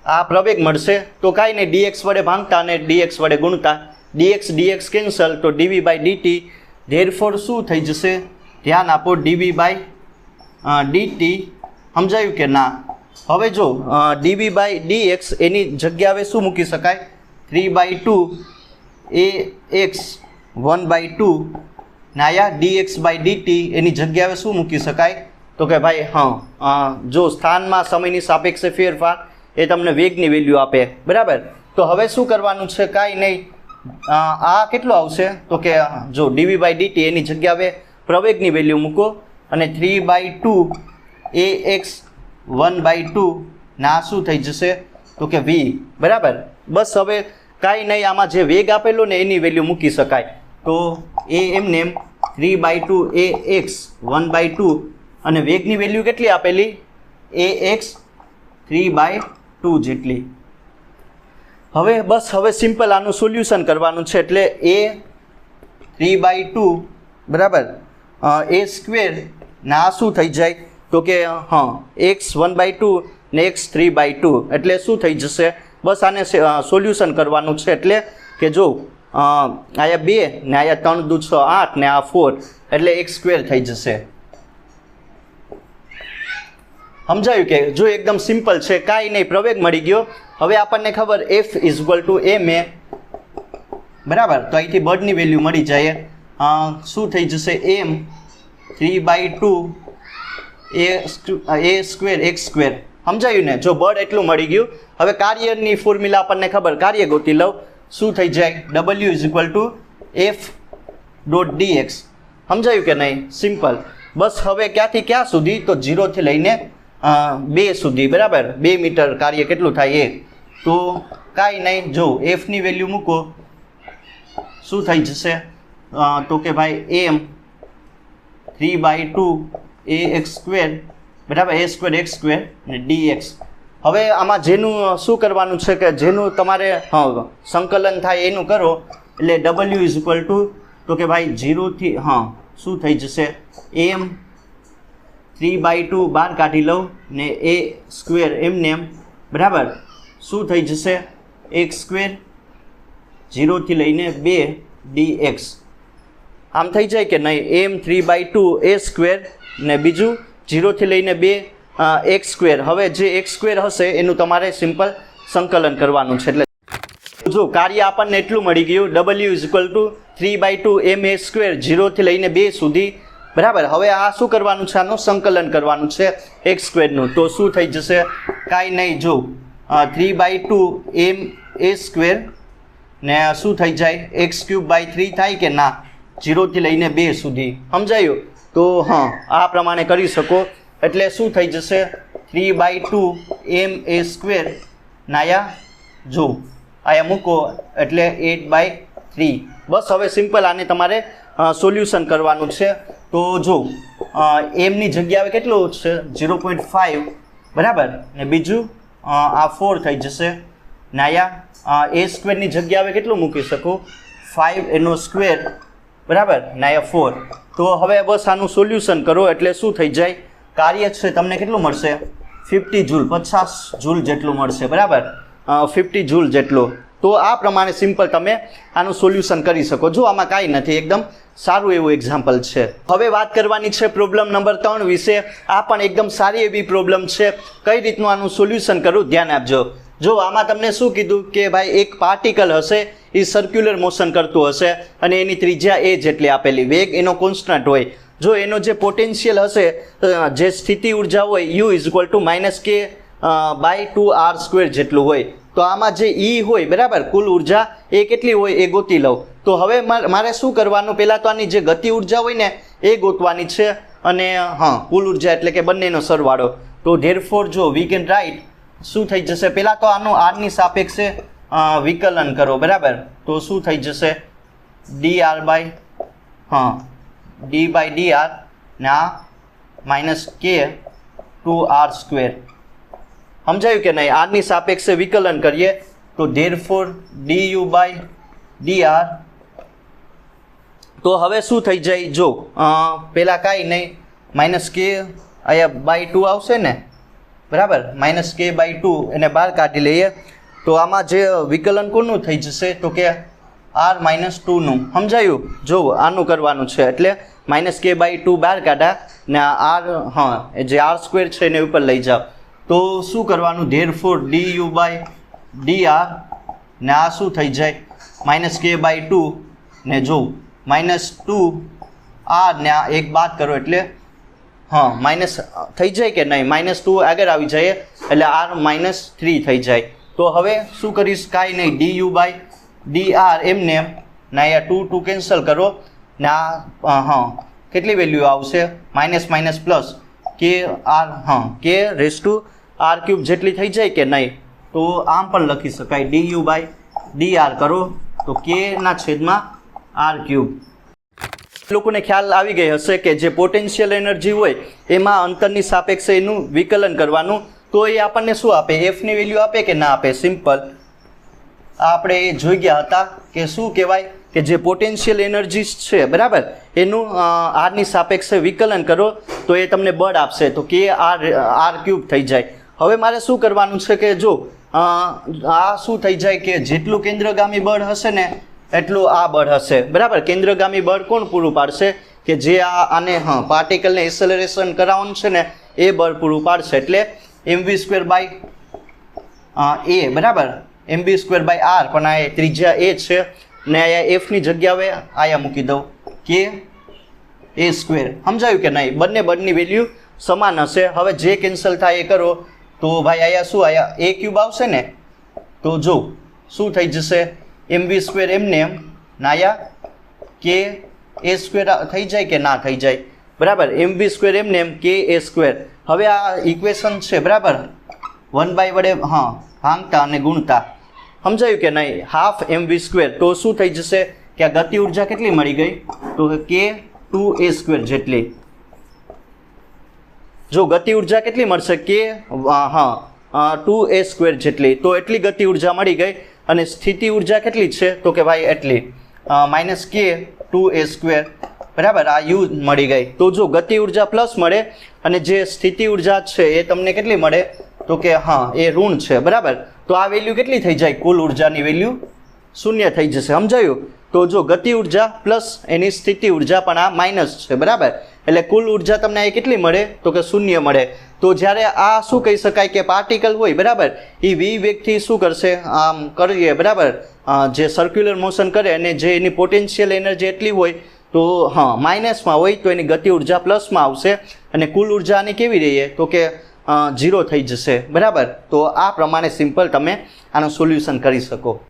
આ પ્રવેગ મળશે તો કાંઈ નહીં, dx વડે ભાંગતા અને dx વડે ગુણતા, dx કેન્સલ તો dV/dt. ધેરફોર શું થઈ જશે ધ્યાન આપો dV/dt. સમજાયું કે ના? હવે જો dV/dx એની જગ્યાએ શું મૂકી શકાય 3/2 AX 1/2 નાયા dx/dt એની જગ્યાએ શું મૂકી શકાય તો કે ભાઈ જો સ્થાનમાં સમયની સાપેક્ષે ફેરફાર એ તમને વેગની વેલ્યુ આપે બરાબર. તો હવે શું કરવાનું છે? કાંઈ નહીં, આ કેટલું આવશે તો કે જો dV/dt એની જગ્યાએ પ્રવેગની વેલ્યુ મૂકો અને 3/2 AX 1/2 ને આ શું થઈ જશે તો કે v, બરાબર. બસ હવે કાંઈ નહીં, આમાં જે વેગ આપેલો ને એની વેલ્યુ મૂકી શકાય. તો એ એમને એમ 3/2 ax 1/2 અને વેગની વેલ્યુ કેટલી આપેલી ax 3/2 જેટલી. હવે બસ હવે સિમ્પલ આનું સોલ્યુશન કરવાનું છે. એટલે a 3/2 બરાબર a સ્ક્વેર ને આ શું થઈ જાય તો કે x 1/2 ને x 3/2 એટલે શું થઈ જશે. બસ આને સોલ્યુશન કરવાનું છે. એટલે કે જો આયા 2 ને આયા 3 દુ 6 8 ને આ 4 એટલે x સ્ક્વેર થઈ જશે. સમજાયું કે જો એકદમ સિમ્પલ છે, કાંઈ નહીં, પ્રવેગ મળી ગયો. હવે આપણને ખબર f = ma, બરાબર. તો અહીંથી બળની વેલ્યુ મળી જાય. શું થઈ જશે m 3/2 a square x square. સમજાયું ને. જો બળ એટલું મળી ગયું. હવે કાર્યની ફોર્મ્યુલા આપણને ખબર, કાર્ય ગોતી લઉં. શું થઈ જાય w = f.dx. સમજાયું કે નહીં, સિમ્પલ. બસ હવે ક્યાંથી ક્યાં સુધી તો 0 થી લઈને 2 સુધી, બરાબર. 2 મીટર કાર્ય કેટલું થાય એ. તો કાંઈ નહીં, જો એફની વેલ્યુ મૂકો શું થઈ જશે તો કે ભાઈ m 3/2 ax સ્ક્વેર, બરાબર, a સ્ક્વેર x સ્ક્વેર ને dx. હવે આમાં જેનું શું કરવાનું છે કે જેનું તમારે સંકલન થાય એનું કરો. એટલે w = તો કે ભાઈ 0 થી શું થઈ જશે m 3/2 બહાર કાઢી લઉં ને a સ્ક્વેર એમને એમ, બરાબર. શું થઈ જશે x સ્ક્વેર 0 થી લઈને 2 dx. આમ થઈ જાય કે નહીં, m 3/2 a સ્ક્વેર ને બીજું 0 થી લઈને 2 x સ્ક્વેર. હવે જે x સ્ક્વેર હશે એનું તમારે સિમ્પલ સંકલન કરવાનું છે. એટલે જો કાર્ય આપણને એટલું મળી ગયું w = 3/2 ma સ્ક્વેર 0 થી લઈને 2 સુધી, બરાબર. હવે આ શું કરવાનું છે, આનું સંકલન કરવાનું છે x સ્ક્વેરનું. તો શું થઈ જશે કાંઈ નહીં, જો 3/2 ma સ્ક્વેર ને શું થઈ જાય x³/3 થાય કે ના, 0 થી લઈને 2 સુધી. સમજાયું. તો આ પ્રમાણે કરી શકો. એટલે શું થઈ જશે 3/2 ma સ્ક્વેર નાયા જો આયા મૂકો એટલે 8/3. બસ હવે સિમ્પલ આને તમારે સોલ્યુશન કરવાનું છે. તો જો એમની જગ્યાએ કેટલું છે 0.5, બરાબર, ને બીજું આ 4 થઈ જશે. નાયા a સ્ક્વેરની જગ્યાએ કેટલું મૂકી શકું 5 એનો સ્ક્વેર, બરાબર, નાયા 4. તો હવે બસ આનું સોલ્યુશન કરો. એટલે શું થઈ જાય કાર્ય છે તમને કેટલું મળશે 50 જૂલ, 50 જૂલ જેટલું મળશે, બરાબર, 50 જૂલ જેટલું. તો આ પ્રમાણે સિમ્પલ તમે આનું સોલ્યુશન કરી શકો. જો આમાં કાંઈ નથી, એકદમ સારું એવું એક્ઝામ્પલ છે. હવે વાત કરવાની છે પ્રોબ્લેમ નંબર 3 વિશે. આ પણ એકદમ સારી એવી પ્રોબ્લેમ છે. કઈ રીતનું આનું સોલ્યુશન કરવું ધ્યાન આપજો. જો આમાં તમને શું કીધું કે ભાઈ એક પાર્ટિકલ હશે, એ સર્ક્યુલર મોશન કરતું હશે અને એની ત્રિજ્યા a જેટલી આપેલી, વેગ એનો કોન્સ્ટન્ટ હોય. જો એનો જે પોટેન્શિયલ હશે, જે સ્થિતિ ઉર્જા હોય u = k/2r² જેટલું હોય. તો આમાં જે E હોય, બરાબર, કુલ ઉર્જા એ કેટલી હોય એ ગોતી લઉં. તો હવે મારે શું કરવાનું, પહેલાં તો આની જે ગતિ ઉર્જા હોય ને એ ગોતવાની છે અને કુલ ઉર્જા એટલે કે બંનેનો સરવાળો. તો ધેરફોર જો વી કેન રાઇટ શું થઈ જશે, પહેલાં તો આનું r ની સાપેક્ષે વિકલન કરો, બરાબર. તો શું થઈ જશે d/dr ને આ -k/2r². સમજાયું કે નહીં. r ની સાપેક્ષે વિકલન કરીએ તો ધેરફોર du/dr. તો હવે શું થઈ જાય, જો પહેલાં કાંઈ નહીં, -k અહીંયા /2 આવશે ને, બરાબર, -k/2 એને બહાર કાઢી લઈએ. તો આમાં જે વિકલન કોનું થઈ જશે તો કે r - 2 નું. સમજાયું. જો આનું કરવાનું છે એટલે -k/2 બહાર કાઢા ને r જે r² છે એને ઉપર લઈ જાઓ. તો શું કરવાનું, ધેરફોર du/dr ને આ શું થઈ જાય -k/2 ને જો -2r ને આ એક બાદ કરો એટલે માઇનસ થઈ જાય કે નહીં, -2 આગળ આવી જાય એટલે r -3 થઈ જાય. તો હવે શું કરીશ, કાંઈ નહીં, du/dr એમને ને અહીંયા 2 કેન્સલ કરો ને આ કેટલી વેલ્યુ આવશે -, plus k r k raise to r cube જેટલી થઈ જાય કે નહીં? તો આમ પણ લખી શકાય, ડીયુ બાય ડીઆર કરો તો કે ના છેદમાં આર ક્યુબ. લોકોને ખ્યાલ આવી ગઈ હશે કે જે પોટેન્શિયલ એનર્જી હોય એમાં અંતરની સાપેક્ષે એનું વિકલન કરવાનું. તો એ આપણને શું આપે? એફની વેલ્યુ આપે કે ના આપે? સિમ્પલ. આપણે એ જોઈ ગયા હતા કે શું કહેવાય કે જે પોટેન્શિયલ એનર્જી છે બરાબર, એનું આરની સાપેક્ષે વિકલન કરો તો એ તમને બળ આપશે, તો કે આર ક્યુબ થઈ જાય. હવે મારે શું કરવાનું છે કે જો આ શું થઈ જાય કે જેટલું કેન્દ્રગામી બળ હશે ને એટલું આ બળ હશે બરાબર. કેન્દ્રગામી બળ કોણ પૂરું પાડશે? કે જે આને પાર્ટિકલને એસેલરેશન કરાવવાનું છે ને એ બળ પૂરું પાડશે. એટલે mv² બાય એ બરાબર, mv² બાય આર, પણ આ ત્રિજ્યા એ છે ને અહીંયા એફની જગ્યાએ આયા મૂકી દઉં કે a². સમજાયું કે નહીં? બંને બળની વેલ્યુ સમાન હશે. હવે જે કેન્સલ થાય એ કરો તો ભાઈ અહીંયા શું આયા a ક્યુબ આવશે ને, તો જો શું થઈ જશે? mv² એમને એમ નાયા કે a² થઈ જાય કે ના થઈ જાય બરાબર. mv² એમને એમ કે a². હવે આ ઇક્વેશન છે બરાબર, 1/, વડે ભાંગતા અને ગુણતા. સમજાયું કે નહીં? Half mv². તો શું થઈ જશે કે આ ગતિ ઉર્જા કેટલી મળી ગઈ? તો કે 2a² જેટલી. જો ગતિ ઉર્જા કેટલી મળશે? કે 2a² જેટલી. તો એટલી ગતિ ઉર્જા મળી ગઈ. અને સ્થિતિ ઉર્જા કેટલી છે? તો કે ભાઈ એટલી, -k 2a² બરાબર. આ યુ મળી ગઈ. તો જો ગતિ ઉર્જા પ્લસ મળે અને જે સ્થિતિ ઉર્જા છે એ તમને કેટલી મળે? તો કે એ ઋણ છે બરાબર. તો આ વેલ્યુ કેટલી થઈ જાય? કુલ ઉર્જાની વેલ્યુ 0 થઈ જશે. સમજાયું? તો જો ગતિ ઉર્જા પ્લસ એની સ્થિતિ ઉર્જા પણ આ માઇનસ છે બરાબર. એટલે કુલ ઉર્જા તમને અહીં કેટલી મળે? તો કે 0 મળે. તો જ્યારે આ શું કહી શકાય કે પાર્ટિકલ હોય બરાબર, એ v વેગથી શું કરશે? આમ કરીએ બરાબર, જે સર્ક્યુલર મોશન કરે અને જે એની પોટેન્શિયલ એનર્જી એટલી હોય તો માઇનસમાં હોય તો એની ગતિ ઉર્જા પ્લસમાં આવશે અને કુલ ઉર્જા આની કેવી રહીએ? તો કે 0 થઈ જશે બરાબર. તો આ પ્રમાણે સિમ્પલ તમે આનું સોલ્યુશન કરી શકો.